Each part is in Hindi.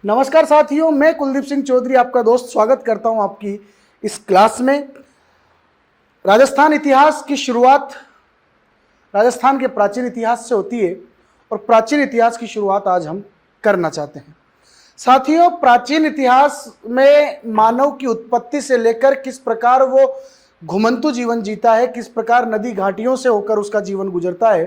नमस्कार साथियों, मैं कुलदीप सिंह चौधरी आपका दोस्त स्वागत करता हूं आपकी इस क्लास में। राजस्थान इतिहास की शुरुआत राजस्थान के प्राचीन इतिहास से होती है और प्राचीन इतिहास की शुरुआत आज हम करना चाहते हैं। साथियों, प्राचीन इतिहास में मानव की उत्पत्ति से लेकर किस प्रकार वो घुमंतु जीवन जीता है, किस प्रकार नदी घाटियों से होकर उसका जीवन गुजरता है,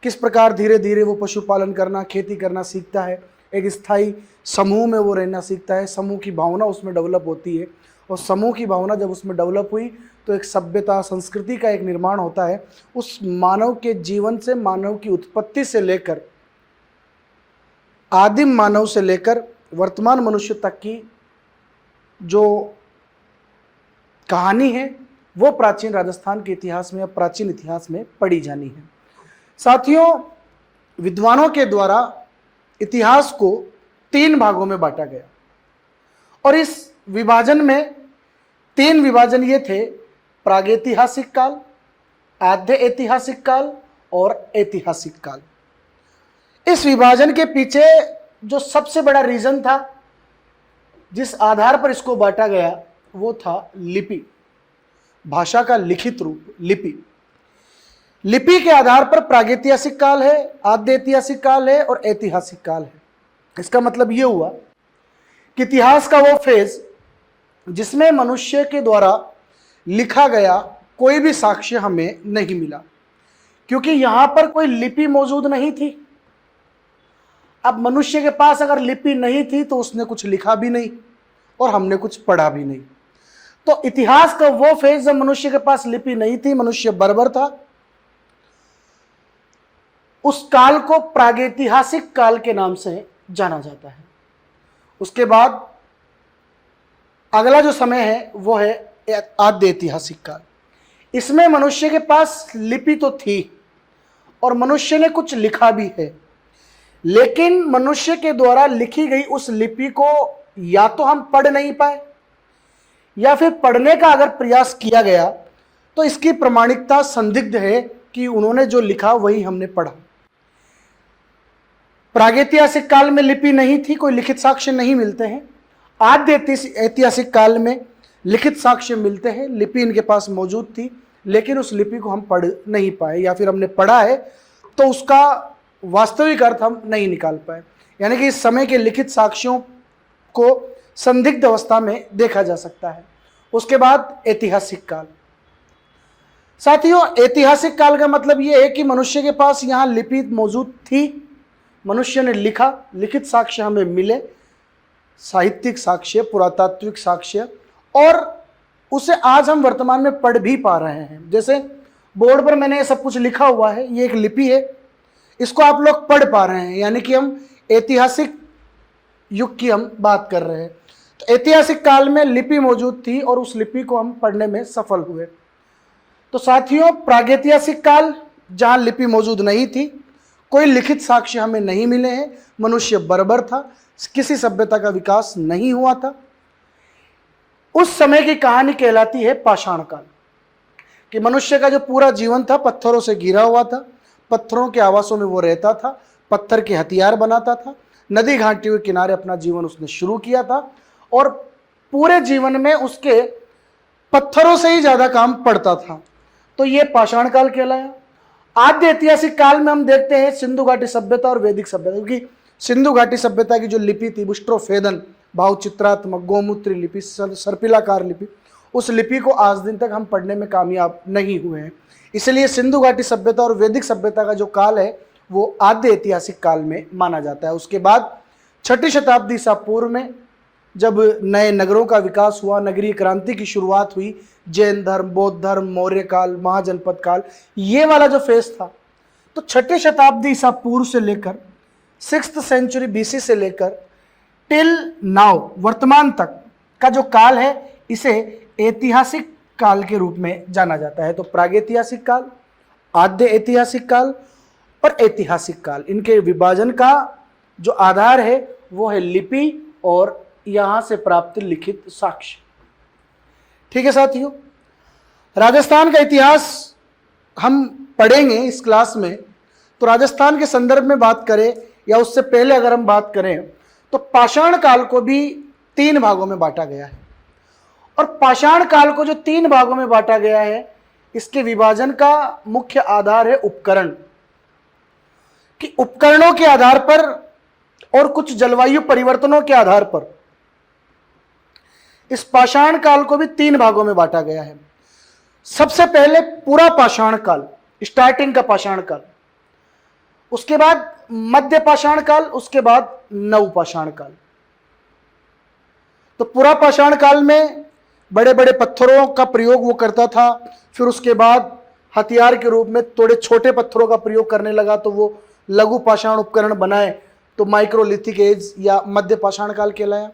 किस प्रकार धीरे धीरे वो पशुपालन करना, खेती करना सीखता है, एक स्थायी समूह में वो रहना सीखता है, समूह की भावना उसमें डेवलप होती है और समूह की भावना जब उसमें डेवलप हुई तो एक सभ्यता, संस्कृति का एक निर्माण होता है। उस मानव के जीवन से, मानव की उत्पत्ति से लेकर आदिम मानव से लेकर वर्तमान मनुष्य तक की जो कहानी है वो प्राचीन राजस्थान के इतिहास में या प्राचीन इतिहास में पढ़ी जानी है। साथियों, विद्वानों के द्वारा इतिहास को 3 भागों में बांटा गया और इस विभाजन में 3 विभाजन ये थे: प्रागैतिहासिक काल, आद्य ऐतिहासिक काल और ऐतिहासिक काल। इस विभाजन के पीछे जो सबसे बड़ा रीजन था, जिस आधार पर इसको बांटा गया, वो था लिपि, भाषा का लिखित रूप लिपि। लिपि के आधार पर प्रागैतिहासिक काल है, आद्य ऐतिहासिक काल है और ऐतिहासिक काल है। इसका मतलब यह हुआ कि इतिहास का वो फेज जिसमें मनुष्य के द्वारा लिखा गया कोई भी साक्ष्य हमें नहीं मिला, क्योंकि यहां पर कोई लिपि मौजूद नहीं थी। अब मनुष्य के पास अगर लिपि नहीं थी तो उसने कुछ लिखा भी नहीं और हमने कुछ पढ़ा भी नहीं। तो इतिहास का वो फेज जब मनुष्य के पास लिपि नहीं थी, मनुष्य बर्बर था, उस काल को प्रागैतिहासिक काल के नाम से जाना जाता है। उसके बाद अगला जो समय है वो है आद्य ऐतिहासिक काल। इसमें मनुष्य के पास लिपि तो थी और मनुष्य ने कुछ लिखा भी है, लेकिन मनुष्य के द्वारा लिखी गई उस लिपि को या तो हम पढ़ नहीं पाए या फिर पढ़ने का अगर प्रयास किया गया तो इसकी प्रमाणिकता संदिग्ध है कि उन्होंने जो लिखा वही हमने पढ़ा। प्रागैतिहासिक काल में लिपि नहीं थी, कोई लिखित साक्ष्य नहीं मिलते हैं। आद्य ऐतिहासिक काल में लिखित साक्ष्य मिलते हैं, लिपि इनके पास मौजूद थी, लेकिन उस लिपि को हम पढ़ नहीं पाए या फिर हमने पढ़ा है तो उसका वास्तविक अर्थ हम नहीं निकाल पाए। यानी कि इस समय के लिखित साक्ष्यों को संदिग्ध अवस्था में देखा जा सकता है। उसके बाद ऐतिहासिक काल। साथियों, ऐतिहासिक काल का मतलब यह है कि मनुष्य के पास यहाँ लिपि मौजूद थी, मनुष्य ने लिखा, लिखित साक्ष्य हमें मिले, साहित्यिक साक्ष्य, पुरातात्विक साक्ष्य, और उसे आज हम वर्तमान में पढ़ भी पा रहे हैं। जैसे बोर्ड पर मैंने सब कुछ लिखा हुआ है, ये एक लिपि है, इसको आप लोग पढ़ पा रहे हैं, यानी कि हम ऐतिहासिक युग की हम बात कर रहे हैं। तो ऐतिहासिक काल में लिपि मौजूद थी और उस लिपि को हम पढ़ने में सफल हुए। तो साथियों, प्रागैतिहासिक काल जहां लिपि मौजूद नहीं थी, कोई लिखित साक्ष्य हमें नहीं मिले हैं, मनुष्य बर्बर था, किसी सभ्यता का विकास नहीं हुआ था। उस समय की कहानी कहलाती है पाषाण काल, कि मनुष्य का जो पूरा जीवन था पत्थरों से घिरा हुआ था, पत्थरों के आवासों में वो रहता था, पत्थर के हथियार बनाता था, नदी घाटियों के किनारे अपना जीवन उसने शुरू किया था और पूरे जीवन में उसके पत्थरों से ही ज्यादा काम पड़ता था। तो ये पाषाण काल कहलाया। आद्य ऐतिहासिक काल में हम देखते हैं सिंधु घाटी सभ्यता और वैदिक सभ्यता, क्योंकि सिंधु घाटी सभ्यता की जो लिपि थी, बुस्ट्रोफेदन, भावचित्रात्मक, गोमूत्री लिपि, सर्पिलाकार लिपि, उस लिपि को आज दिन तक हम पढ़ने में कामयाब नहीं हुए हैं। इसलिए सिंधु घाटी सभ्यता और वैदिक सभ्यता का जो काल है वो आद्य ऐतिहासिक काल में माना जाता है। उसके बाद 6ठी शताब्दी ईसा पूर्व में जब नए नगरों का विकास हुआ, नगरीय क्रांति की शुरुआत हुई, जैन धर्म, बौद्ध धर्म, मौर्य काल, महाजनपद काल, ये वाला जो फेज था, तो 6ठी शताब्दी ईसा पूर्व से लेकर 6th सेंचुरी BC से लेकर टिल नाउ, वर्तमान तक का जो काल है, इसे ऐतिहासिक काल के रूप में जाना जाता है। तो प्रागैतिहासिक काल, आद्य ऐतिहासिक काल और ऐतिहासिक काल, इनके विभाजन का जो आधार है वो है लिपि और यहां से प्राप्त लिखित साक्ष्य। ठीक है साथियों, राजस्थान का इतिहास हम पढ़ेंगे इस क्लास में। तो राजस्थान के संदर्भ में बात करें या उससे पहले अगर हम बात करें तो पाषाण काल को भी 3 भागों में बांटा गया है, और पाषाण काल को जो 3 भागों में बांटा गया है, इसके विभाजन का मुख्य आधार है उपकरण, कि उपकरणों के आधार पर और कुछ जलवायु परिवर्तनों के आधार पर इस पाषाण काल को भी 3 भागों में बांटा गया है। सबसे पहले पूरा पाषाण काल, स्टार्टिंग का पाषाण काल, उसके बाद मध्य पाषाण काल, उसके बाद नव पाषाण काल। तो पूरा पाषाण काल में बड़े बड़े पत्थरों का प्रयोग वो करता था, फिर उसके बाद हथियार के रूप में थोड़े छोटे पत्थरों का प्रयोग करने लगा, तो वो लघु पाषाण उपकरण बनाए, तो माइक्रोलिथिक एज या मध्य पाषाण काल कहलाया।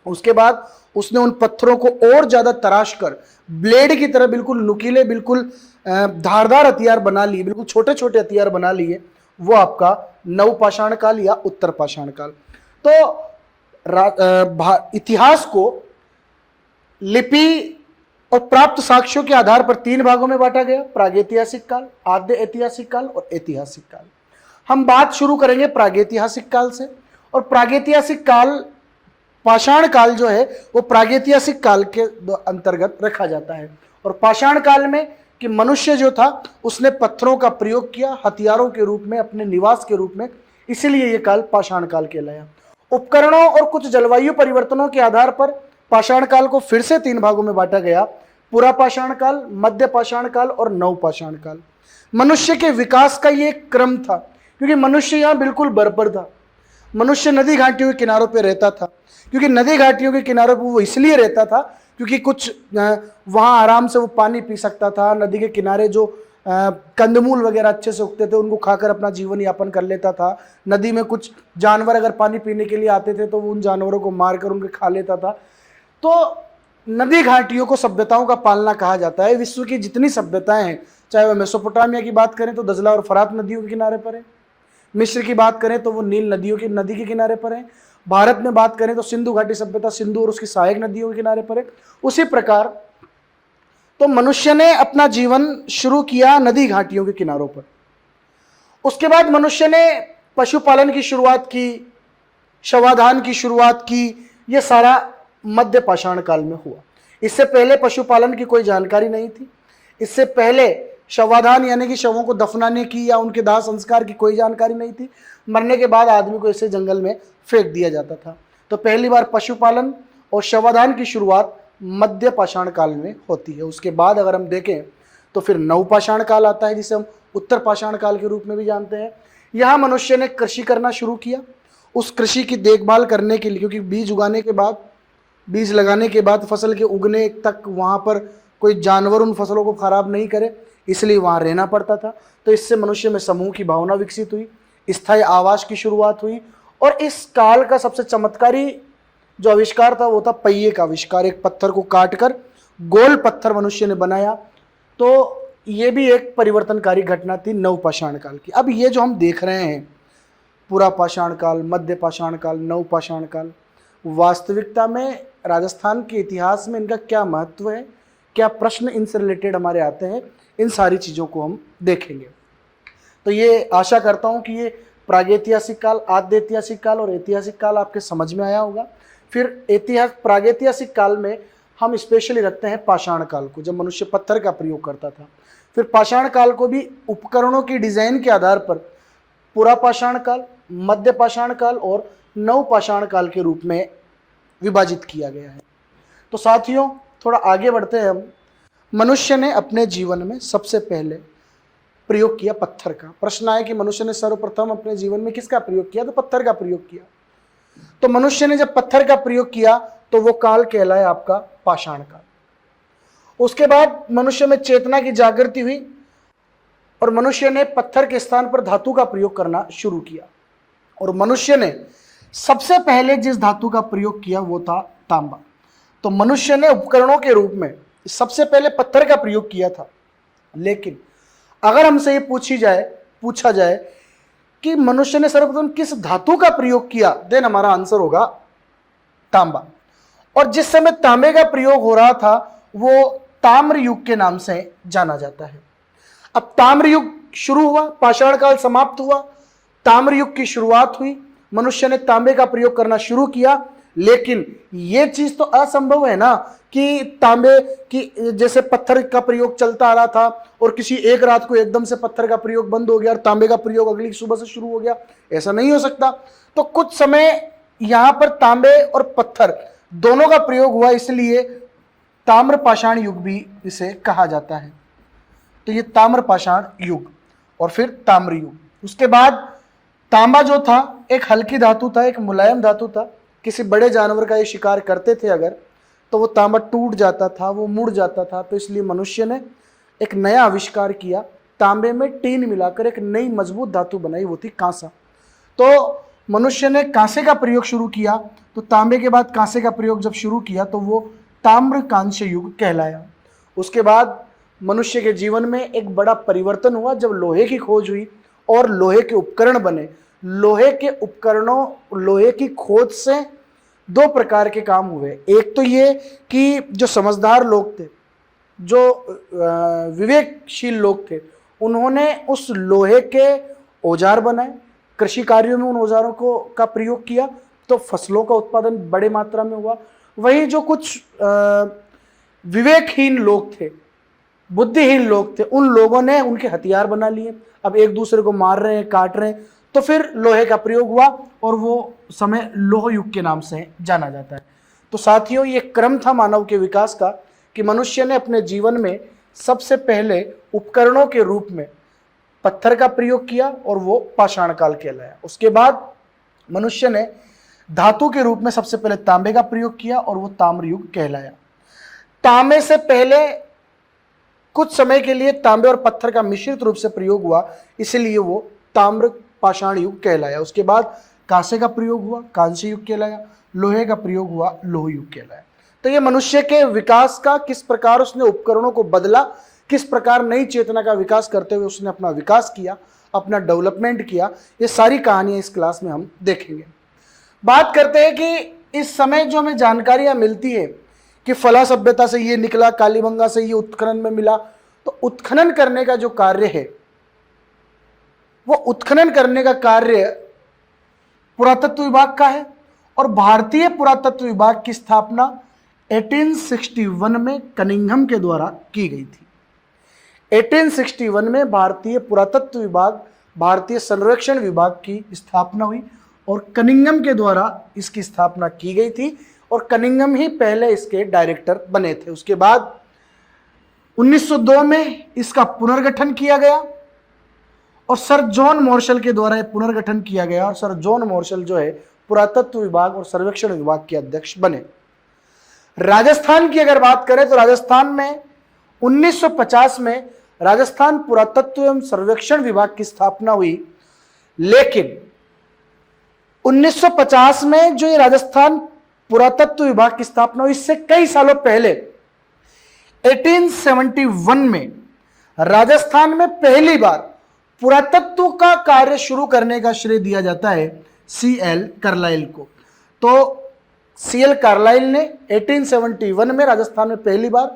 उसके बाद उसने उन पत्थरों को और ज्यादा तराश कर ब्लेड की तरह बिल्कुल नुकीले, बिल्कुल धारदार हथियार बना लिए, बिल्कुल छोटे छोटे हथियार बना लिए, वो आपका नव पाषाण काल या उत्तर पाषाण काल। तो इतिहास को लिपि और प्राप्त साक्ष्यों के आधार पर 3 भागों में बांटा गया, प्रागैतिहासिक काल, आद्य ऐतिहासिक काल और ऐतिहासिक काल। हम बात शुरू करेंगे प्रागैतिहासिक काल से, और प्रागैतिहासिक काल, पाषाण काल जो है वो प्रागैतिहासिक काल के अंतर्गत रखा जाता है। और पाषाण काल में कि मनुष्य जो था उसने पत्थरों का प्रयोग किया हथियारों के रूप में, अपने निवास के रूप में, इसीलिए यह काल पाषाण काल कहलाया। उपकरणों और कुछ जलवायु परिवर्तनों के आधार पर पाषाण काल को फिर से 3 भागों में बांटा गया, पूरा पाषाण काल, मध्य पाषाण काल और नव पाषाण काल। मनुष्य के विकास का ये क्रम था, क्योंकि मनुष्य यहाँ बिल्कुल बर्बर था। मनुष्य नदी घाटियों के किनारों पर रहता था, क्योंकि नदी घाटियों के किनारों पर वो इसलिए रहता था क्योंकि कुछ वहाँ आराम से वो पानी पी सकता था। नदी के किनारे जो कंदमूल वगैरह अच्छे से उगते थे उनको खाकर अपना जीवन यापन कर लेता था। नदी में कुछ जानवर अगर पानी पीने के लिए आते थे तो वो उन जानवरों को मारकर उनके खा लेता था। तो नदी घाटियों को सभ्यताओं का पालना कहा जाता है। विश्व की जितनी सभ्यताएं हैं, चाहे वह मेसोपोटामिया की बात करें तो दजला और फरात नदियों के किनारे पर है, मिस्र की बात करें तो वो नील नदी के किनारे पर है, भारत में बात करें तो सिंधु घाटी सभ्यता सिंधु और उसकी सहायक नदियों के किनारे पर है। उसी प्रकार तो मनुष्य ने अपना जीवन शुरू किया नदी घाटियों के किनारों पर। उसके बाद मनुष्य ने पशुपालन की शुरुआत की, शवाधान की शुरुआत की। यह सारा मध्य पाषाण काल में हुआ। इससे पहले पशुपालन की कोई जानकारी नहीं थी। इससे पहले शवाधान यानी कि शवों को दफनाने की या उनके दाह संस्कार की कोई जानकारी नहीं थी। मरने के बाद आदमी को ऐसे जंगल में फेंक दिया जाता था। तो पहली बार पशुपालन और शवाधान की शुरुआत मध्य पाषाण काल में होती है। उसके बाद अगर हम देखें तो फिर नव पाषाण काल आता है, जिसे हम उत्तर पाषाण काल के रूप में भी जानते हैं। यहाँ मनुष्य ने कृषि करना शुरू किया। उस कृषि की देखभाल करने के लिए, क्योंकि बीज उगाने के बाद, बीज लगाने के बाद फसल के उगने तक वहाँ पर कोई जानवर उन फसलों को खराब नहीं करे, इसलिए वहाँ रहना पड़ता था। तो इससे मनुष्य में समूह की भावना विकसित हुई, स्थायी आवास की शुरुआत हुई। और इस काल का सबसे चमत्कारी जो आविष्कार था वो था पहिए का आविष्कार। एक पत्थर को काटकर गोल पत्थर मनुष्य ने बनाया। तो ये भी एक परिवर्तनकारी घटना थी नव पाषाण काल की। अब ये जो हम देख रहे हैं पूरा पाषाण काल, मध्य पाषाण काल, नव पाषाण काल, वास्तविकता में राजस्थान के इतिहास में इनका क्या महत्व है, क्या प्रश्न इनसे रिलेटेड हमारे आते हैं, इन सारी चीज़ों को हम देखेंगे। तो ये आशा करता हूँ कि ये प्रागैतिहासिक काल, आद्य ऐतिहासिक काल और ऐतिहासिक काल आपके समझ में आया होगा। फिर प्रागैतिहासिक काल में हम स्पेशली रखते हैं पाषाण काल को, जब मनुष्य पत्थर का प्रयोग करता था। फिर पाषाण काल को भी उपकरणों की डिजाइन के आधार पर पूरा पाषाण काल, मध्य पाषाण काल और नव पाषाण काल के रूप में विभाजित किया गया है। तो साथियों, थोड़ा आगे बढ़ते हैं हम। मनुष्य ने अपने जीवन में सबसे पहले प्रयोग किया पत्थर का। प्रश्न आया कि मनुष्य ने सर्वप्रथम अपने जीवन में किसका प्रयोग किया? तो पत्थर का प्रयोग किया। तो मनुष्य ने जब पत्थर का प्रयोग किया तो वो काल कहलाया आपका पाषाण काल। उसके बाद मनुष्य में चेतना की जागृति हुई और मनुष्य ने पत्थर के स्थान पर धातु का प्रयोग करना शुरू किया। और मनुष्य ने सबसे पहले जिस धातु का प्रयोग किया वो था तांबा। तो मनुष्य ने उपकरणों के रूप में सबसे पहले पत्थर का प्रयोग किया था। लेकिन अगर हमसे ये पूछा जाए कि मनुष्य ने सर्वप्रथम किस धातु का प्रयोग किया, देन हमारा आंसर होगा तांबा। और जिस समय तांबे का प्रयोग हो रहा था वो ताम्र युग के नाम से जाना जाता है। अब ताम्र युग शुरू हुआ, पाषाण काल समाप्त हुआ, ताम्र युग की शुरुआत हुई मनुष्य ने तांबे का प्रयोग करना शुरू किया। लेकिन ये चीज तो असंभव है ना कि तांबे की जैसे पत्थर का प्रयोग चलता आ रहा था और किसी एक रात को एकदम से पत्थर का प्रयोग बंद हो गया और तांबे का प्रयोग अगली सुबह से शुरू हो गया, ऐसा नहीं हो सकता। तो कुछ समय यहां पर तांबे और पत्थर दोनों का प्रयोग हुआ, इसलिए ताम्र पाषाण युग भी इसे कहा जाता है। तो ये ताम्र पाषाण युग और फिर ताम्र युग। उसके बाद तांबा जो था एक हल्की धातु था, एक मुलायम धातु था। किसी बड़े जानवर का ये शिकार करते थे अगर, तो वो तांबा टूट जाता था, वो मुड़ जाता था। तो इसलिए मनुष्य ने एक नया आविष्कार किया, तांबे में टीन मिलाकर एक नई मजबूत धातु बनाई, वो थी कांसा। तो मनुष्य ने कांसे का प्रयोग शुरू किया। तो तांबे के बाद कांसे का प्रयोग जब शुरू किया तो वो ताम्र कांस्य युग कहलाया। उसके बाद मनुष्य के जीवन में एक बड़ा परिवर्तन हुआ जब लोहे की खोज हुई और लोहे के उपकरण बने। लोहे के उपकरणों, लोहे की खोज से दो प्रकार के काम हुए। एक तो ये कि जो समझदार लोग थे, जो विवेकशील लोग थे, उन्होंने उस लोहे के औजार बनाए, कृषि कार्यों में उन औजारों को का प्रयोग किया, तो फसलों का उत्पादन बड़े मात्रा में हुआ। वहीं जो कुछ विवेकहीन लोग थे, बुद्धिहीन लोग थे, उन लोगों ने उनके हथियार बना लिए, अब एक दूसरे को मार रहे हैं, काट रहे हैं। तो फिर लोहे का प्रयोग हुआ और वो समय लोह युग के नाम से जाना जाता है। तो साथियों, ये क्रम था मानव के विकास का कि मनुष्य ने अपने जीवन में सबसे पहले उपकरणों के रूप में पत्थर का प्रयोग किया और वो पाषाण काल कहलाया। उसके बाद मनुष्य ने धातु के रूप में सबसे पहले तांबे का प्रयोग किया और वो ताम्र युग कहलाया। तांबे से पहले कुछ समय के लिए तांबे और पत्थर का मिश्रित रूप से प्रयोग हुआ, इसलिए वो ताम्र पाषाण युग कहलाया। उसके बाद कांसे का प्रयोग हुआ, कांस्य युग कहलाया। लोहे का प्रयोग हुआ, लोह युग कहलाया। तो ये मनुष्य के विकास का, किस प्रकार उसने उपकरणों को बदला, किस प्रकार नई चेतना का विकास करते हुए उसने अपना विकास किया, अपना डेवलपमेंट किया, ये सारी कहानियां इस क्लास में हम देखेंगे। बात करते हैं कि इस समय जो हमें जानकारियां मिलती है कि फला सभ्यता से ये निकला, कालीबंगा से ये उत्खनन में मिला, तो उत्खनन करने का जो कार्य है, वो उत्खनन करने का कार्य पुरातत्व विभाग का है। और भारतीय पुरातत्व विभाग की स्थापना 1861 में कनिंघम के द्वारा की गई थी। 1861 में भारतीय पुरातत्व विभाग, भारतीय सर्वेक्षण विभाग की स्थापना हुई और कनिंघम के द्वारा इसकी स्थापना की गई थी और कनिंघम ही पहले इसके डायरेक्टर बने थे। उसके बाद 1902 में इसका पुनर्गठन किया गया और सर जॉन मार्शल के द्वारा पुनर्गठन किया गया और सर जॉन मार्शल जो है पुरातत्व विभाग और सर्वेक्षण विभाग के अध्यक्ष बने। राजस्थान की अगर बात करें तो राजस्थान में 1950 में राजस्थान पुरातत्व एवं सर्वेक्षण विभाग की स्थापना हुई। लेकिन 1950 में जो ये राजस्थान पुरातत्व विभाग की स्थापना हुई, इससे कई सालों पहले 1871 में राजस्थान में पहली बार पुरातत्व का कार्य शुरू करने का श्रेय दिया जाता है C.L. कार्लाइल को। तो C.L. कार्लाइल ने 1871 में राजस्थान में पहली बार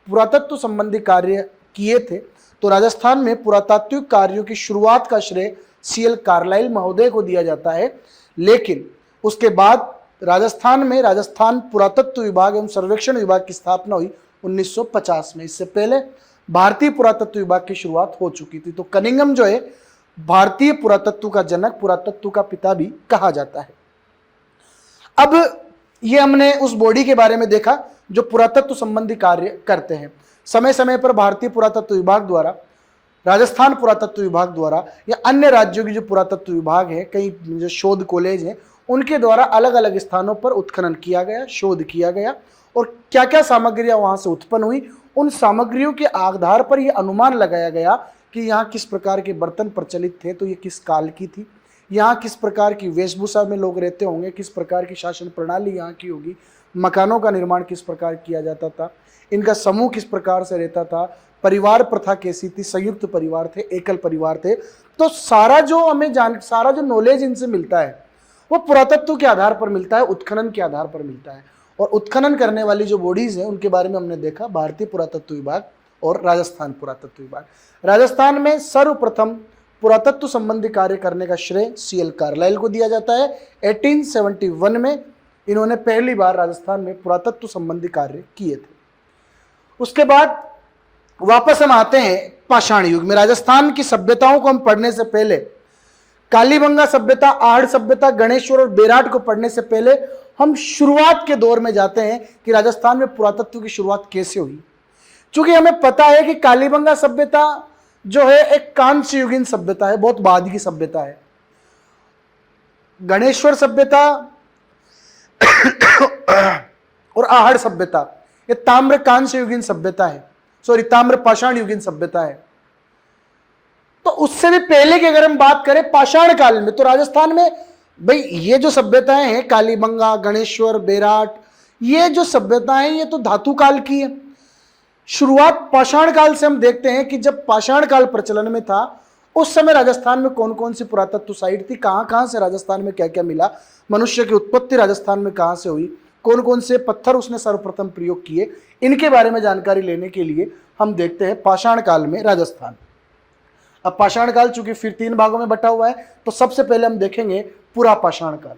पुरातत्व संबंधी कार्य किए थे। तो राजस्थान में पुरातात्विक कार्यों की शुरुआत का श्रेय C.L. कार्लाइल महोदय को दिया जाता है। लेकिन उसके बाद राजस्थान में राजस्थान पुरातत्व विभाग एवं सर्वेक्षण विभाग की स्थापना हुई 1950 में। इससे पहले भारतीय पुरातत्व विभाग की शुरुआत हो चुकी थी। तो कनिंघम जो है भारतीय पुरातत्व का जनक, पुरातत्व का पिता भी कहा जाता है। अब ये हमने उस बॉडी के बारे में देखा जो पुरातत्व संबंधी कार्य करते हैं। समय समय पर भारतीय पुरातत्व विभाग द्वारा, राजस्थान पुरातत्व विभाग द्वारा या अन्य राज्यों की जो पुरातत्व विभाग है, कई जो शोध कॉलेज हैं, उनके द्वारा अलग अलग स्थानों पर उत्खनन किया गया, शोध किया गया और क्या क्या सामग्रियां वहां से उत्पन्न हुई, उन सामग्रियों के आधार पर यह अनुमान लगाया गया कि यहाँ किस प्रकार के बर्तन प्रचलित थे, तो ये किस काल की थी, यहाँ किस प्रकार की वेशभूषा में लोग रहते होंगे, किस प्रकार की शासन प्रणाली यहाँ की होगी, मकानों का निर्माण किस प्रकार किया जाता था, इनका समूह किस प्रकार से रहता था, परिवार प्रथा कैसी थी, संयुक्त परिवार थे, एकल परिवार थे। तो सारा जो हमें सारा जो नॉलेज इनसे मिलता है वो पुरातत्व के आधार पर मिलता है, उत्खनन के आधार पर मिलता है। और उत्खनन करने वाली जो बॉडीज हैं उनके बारे में हमने देखा, भारतीय पुरातत्व विभाग और राजस्थान पुरातत्व विभाग। राजस्थान में सर्वप्रथम पुरातत्व संबंधी कार्य करने का श्रेय CL कार्लाइल को दिया जाता है। 1871 में इन्होंने पहली बार राजस्थान में पुरातत्व संबंधी कार्य किए थे। उसके बाद वापस हम आते हैं पाषाण युग में। राजस्थान की सभ्यताओं को हम पढ़ने से पहले, कालीबंगा सभ्यता, आहड़ सभ्यता, गणेश्वर और बेराट को पढ़ने से पहले हम शुरुआत के दौर में जाते हैं कि राजस्थान में पुरातत्व की शुरुआत कैसे हुई। क्योंकि हमें पता है कि कालीबंगा सभ्यता जो है एक कांस्य युगीन सभ्यता है, बहुत बाद की सभ्यता है। गणेश्वर सभ्यता और आहड़ सभ्यता ये ताम्र कांस्य युगीन सभ्यता है, ताम्र पाषाण युगीन सभ्यता है। तो उससे भी पहले की अगर हम बात करें पाषाण काल में, तो राजस्थान में भाई ये जो सभ्यताएं हैं, कालीबंगा, गणेश्वर, बेराट, ये जो सभ्यताएं ये तो धातु काल की है। शुरुआत पाषाण काल से हम देखते हैं कि जब पाषाण काल प्रचलन में था उस समय राजस्थान में कौन कौन सी पुरातत्व साइट थी, कहां से राजस्थान में क्या क्या मिला, मनुष्य की उत्पत्ति राजस्थान में कहां से हुई, कौन कौन से पत्थर उसने सर्वप्रथम प्रयोग किए, इनके बारे में जानकारी लेने के लिए हम देखते हैं पाषाण काल में राजस्थान। अब पाषाण काल चूंकि फिर 3 भागों में बटा हुआ है, तो सबसे पहले हम देखेंगे पूरा पाषाण काल।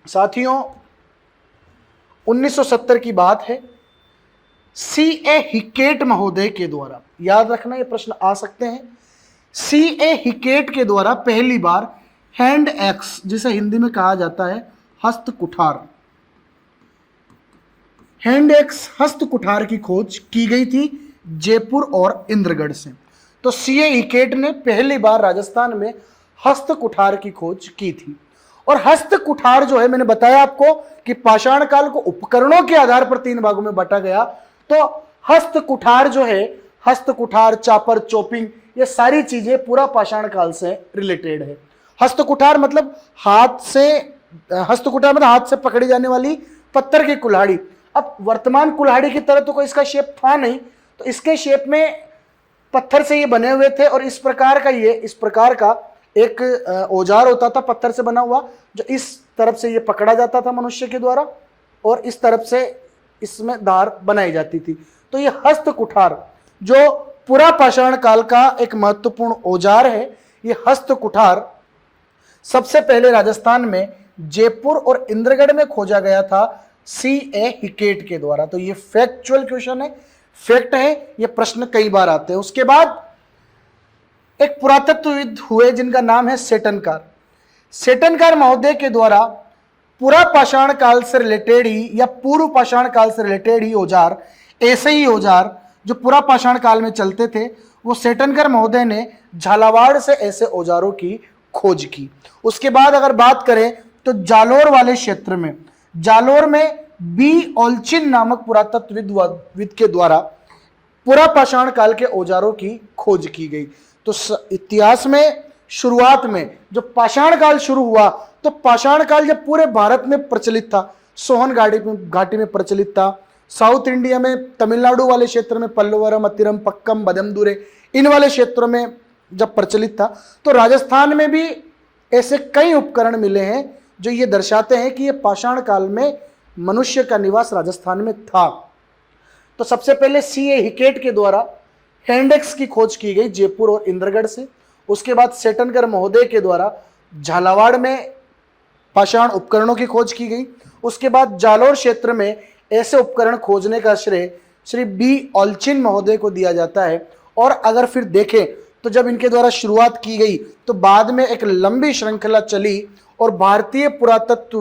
साथियों 1970 की बात है, C.A. हिकेट महोदय के द्वारा, याद रखना ये प्रश्न आ सकते हैं, C.A. हिकेट के द्वारा पहली बार हैंड एक्स, जिसे हिंदी में कहा जाता है हस्त कुठार, हैंड एक्स हस्त कुठार की खोज की गई थी जयपुर और इंद्रगढ़ से। तो C.A. हिकेट ने पहली बार राजस्थान में हस्त कुठार की खोज की थी। और हस्त कुठार जो है, मैंने बताया आपको कि पाषाण काल को उपकरणों के आधार पर 3 भागों में बांटा गया। तो हस्त कुठार जो है, हस्त कुठार, चापर, चॉपिंग, ये सारी चीजें पूरा पाषाण काल से रिलेटेड है। हस्त कुठार मतलब हाथ से, हस्त कुठार मतलब हाथ से पकड़ी जाने वाली पत्थर की कुल्हाड़ी। अब वर्तमान कुल्हाड़ी की तरह तो कोई इसका शेप था नहीं, तो इसके शेप में पत्थर से ये बने हुए थे। और इस प्रकार का एक औजार होता था पत्थर से बना हुआ, जो इस तरफ से ये पकड़ा जाता था मनुष्य के द्वारा और इस तरफ से इसमें धार बनाई जाती थी। तो ये हस्त कुठार जो पूरा पाषाण काल का एक महत्वपूर्ण औजार है, ये हस्त कुठार सबसे पहले राजस्थान में जयपुर और इंद्रगढ़ में खोजा गया था C.A. हिकेट के द्वारा। तो ये फैक्चुअल क्वेश्चन है, फैक्ट है, ये प्रश्न कई बार आते हैं। उसके बाद एक पुरातत्वविद हुए जिनका नाम है सेटनकार। सेटनकार महोदय के द्वारा पूरा पाषाण काल से रिलेटेड ही या पूर्व पाषाण काल से रिलेटेड ही औजार, ऐसे ही औजार जो पूरा पाषाण काल में चलते थे, वो सेटनकर महोदय ने झालावाड़ से ऐसे औजारों की खोज की। उसके बाद अगर बात करें तो जालोर वाले क्षेत्र में, जालोर में बी ओल्चिन नामक पुरातत्वविद के द्वारा पूरा पाषाण काल के औजारों की खोज की गई। तो इतिहास में शुरुआत में जो पाषाण काल शुरू हुआ, तो पाषाण काल जब पूरे भारत में प्रचलित था, सोहन घाटी में प्रचलित था, साउथ इंडिया में तमिलनाडु वाले क्षेत्र में पल्लवरम, अतिरम, पक्कम, बदमदुरे, इन वाले क्षेत्रों में जब प्रचलित था, तो राजस्थान में भी ऐसे कई उपकरण मिले हैं जो ये दर्शाते हैं कि ये पाषाण काल में मनुष्य का निवास राजस्थान में था। तो सबसे पहले C.A. हिकेट के द्वारा हैंडेक्स की खोज की गई जयपुर और इंद्रगढ़ से। उसके बाद सेटनकर महोदय के द्वारा झालावाड़ में पाषाण उपकरणों की खोज की गई। उसके बाद जालोर क्षेत्र में ऐसे उपकरण खोजने का श्रेय श्री बी ओल्चिन महोदय को दिया जाता है। और अगर फिर देखें तो जब इनके द्वारा शुरुआत की गई तो बाद में एक लंबी श्रृंखला चली और भारतीय पुरातत्व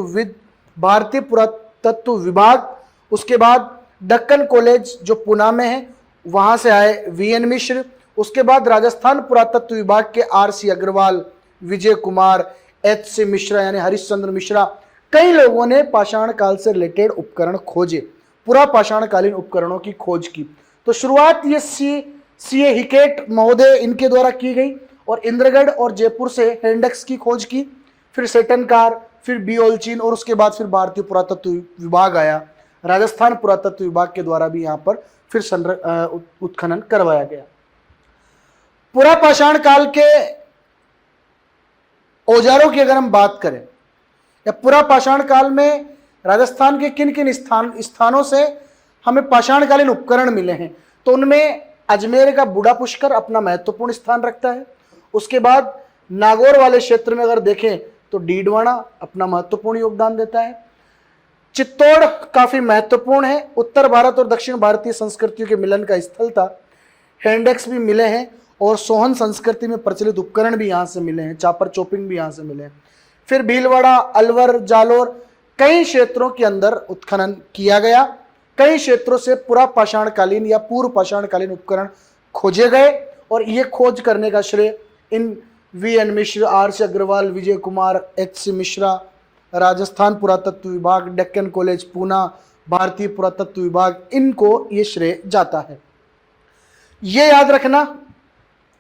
विभाग, उसके बाद दक्कन कॉलेज जो पुणे में है वहां से आए V.N. मिश्र, उसके बाद राजस्थान पुरातत्व विभाग के R.C. अग्रवाल, विजय कुमार, H.C. मिश्रा यानी हरिश्चंद्र मिश्रा, कई लोगों ने पाषाण काल से रिलेटेड उपकरण खोजे, पूरा पाषाण कालीन उपकरणों की खोज की। तो शुरुआत ये C.A. हिकेट महोदय इनके द्वारा की गई और इंद्रगढ़ और जयपुर से हैंडेक्स की खोज की, फिर सेटनकार, फिर बी ओल्चिन और उसके बाद फिर भारतीय पुरातत्व विभाग आया। राजस्थान पुरातत्व विभाग के द्वारा भी यहाँ पर फिर उत्खनन करवाया गया। पूरा पाषाण काल के औजारों की अगर हम बात करें या पूरा पाषाण काल में राजस्थान के किन किन स्थानों से हमें पाषाणकालीन उपकरण मिले हैं, तो उनमें अजमेर का बूढ़ा पुष्कर अपना महत्वपूर्ण स्थान रखता है। उसके बाद नागौर वाले क्षेत्र में अगर देखें तो डीडवाना अपना महत्वपूर्ण योगदान देता है। चित्तौड़ काफी महत्वपूर्ण है, उत्तर भारत और दक्षिण भारतीय संस्कृतियों के मिलन का स्थल था। हैंडेक्स भी मिले हैं और सोहन संस्कृति में प्रचलित उपकरण भी यहाँ से मिले हैं, चापर चोपिंग भी यहाँ से मिले हैं। फिर भीलवाड़ा, अलवर, जालोर, कई क्षेत्रों के अंदर उत्खनन किया गया। कई क्षेत्रों से पुरा पाषाणकालीन या पूर्व पाषाणकालीन उपकरण खोजे गए और ये खोज करने का श्रेय इन वी.एन. मिश्र, आर.सी. अग्रवाल, विजय कुमार, एच.सी. मिश्रा, राजस्थान पुरातत्व विभाग, डेक्कन कॉलेज पूना, भारतीय पुरातत्व विभाग, इनको ये श्रेय जाता है। ये याद रखना,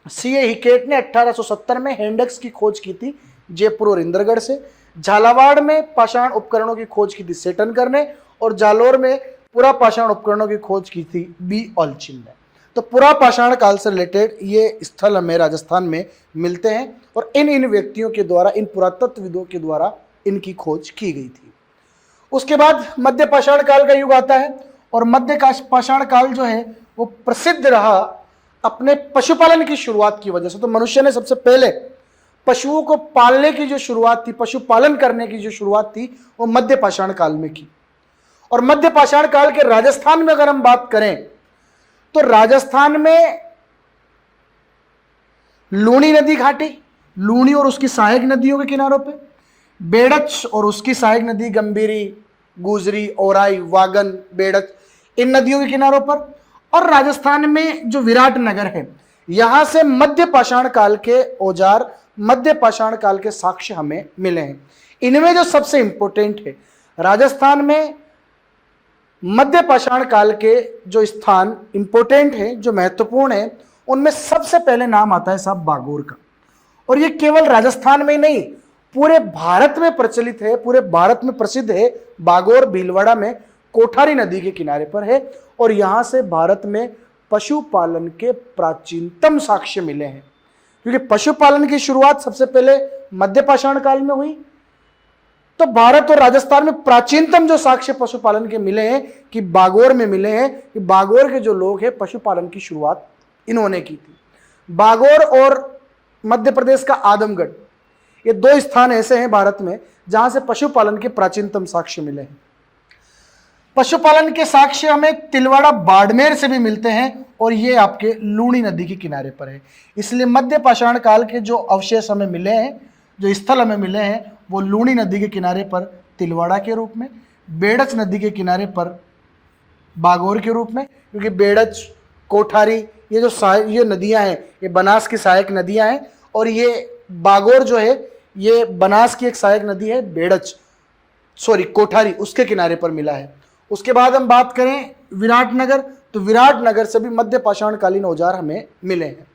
C.A. हिकेट ने 1870 में हैंडेक्स की खोज की थी जयपुर और इंद्रगढ़ से। झालावाड़ में पाषाण उपकरणों की खोज की थी सेटनकर ने और जालोर में पुरा पाषाण उपकरणों की खोज की थी बी. ऑल्चिन ने। तो पुरा पाषाण काल से रिलेटेड ये स्थल हमें राजस्थान में मिलते हैं और इन व्यक्तियों के द्वारा, इन पुरातत्वविदों के द्वारा इनकी खोज की गई थी। उसके बाद मध्य पाषाण काल का युग आता है और मध्य पाषाण काल जो है वो प्रसिद्ध रहा अपने पशुपालन की शुरुआत की वजह से। तो मनुष्य ने सबसे पहले पशुओं को पालने की जो शुरुआत थी, पशुपालन करने की जो शुरुआत थी, वो मध्य पाषाण काल में की। और मध्य पाषाण काल के राजस्थान में अगर हम बात करें तो राजस्थान में लूणी नदी घाटी, लूणी और उसकी सहायक नदियों के किनारों पे, बेड़च और उसकी सहायक नदी गंभीरी, गुजरी, औराई, वागन, बेड़च, इन नदियों के किनारों पर, और राजस्थान में जो विराटनगर है, यहां से मध्य पाषाण काल के औजार, मध्य पाषाण काल के साक्ष्य हमें मिले हैं। इनमें जो सबसे इंपॉर्टेंट है, राजस्थान में मध्य पाषाण काल के जो स्थान इंपॉर्टेंट है, जो महत्वपूर्ण है, उनमें सबसे पहले नाम आता है साहब बागोर का। और ये केवल राजस्थान में नहीं, पूरे भारत में प्रचलित है, पूरे भारत में प्रसिद्ध है। बागोर भीलवाड़ा में कोठारी नदी के किनारे पर है और यहां से भारत में पशुपालन के प्राचीनतम साक्ष्य मिले हैं, क्योंकि पशुपालन की शुरुआत सबसे पहले मध्य पाषाण काल में हुई। तो भारत और राजस्थान में प्राचीनतम जो साक्ष्य पशुपालन के मिले हैं कि बागोर में मिले हैं, कि बागोर के जो लोग हैं पशुपालन की शुरुआत इन्होंने की थी। बागोर और मध्य प्रदेश का आदमगढ़, ये दो स्थान ऐसे हैं भारत में जहां से पशुपालन के प्राचीनतम साक्ष्य मिले हैं। पशुपालन के साक्ष्य हमें तिलवाड़ा, बाड़मेर से भी मिलते हैं और ये आपके लूणी नदी के किनारे पर है। इसलिए मध्य पाषाण काल के जो अवशेष हमें मिले हैं, जो स्थल हमें मिले हैं, वो लूणी नदी के किनारे पर तिलवाड़ा के रूप में, बेड़च नदी के किनारे पर बागोर के रूप में, क्योंकि बेड़च, कोठारी, ये जो ये नदियां हैं, ये बनास की सहायक नदियां हैं और ये बागोर जो है ये बनास की एक सहायक नदी है, बेड़च कोठारी, उसके किनारे पर मिला है। उसके बाद हम बात करें विराटनगर, तो विराटनगर से भी मध्य पाषाण कालीन औजार हमें मिले हैं।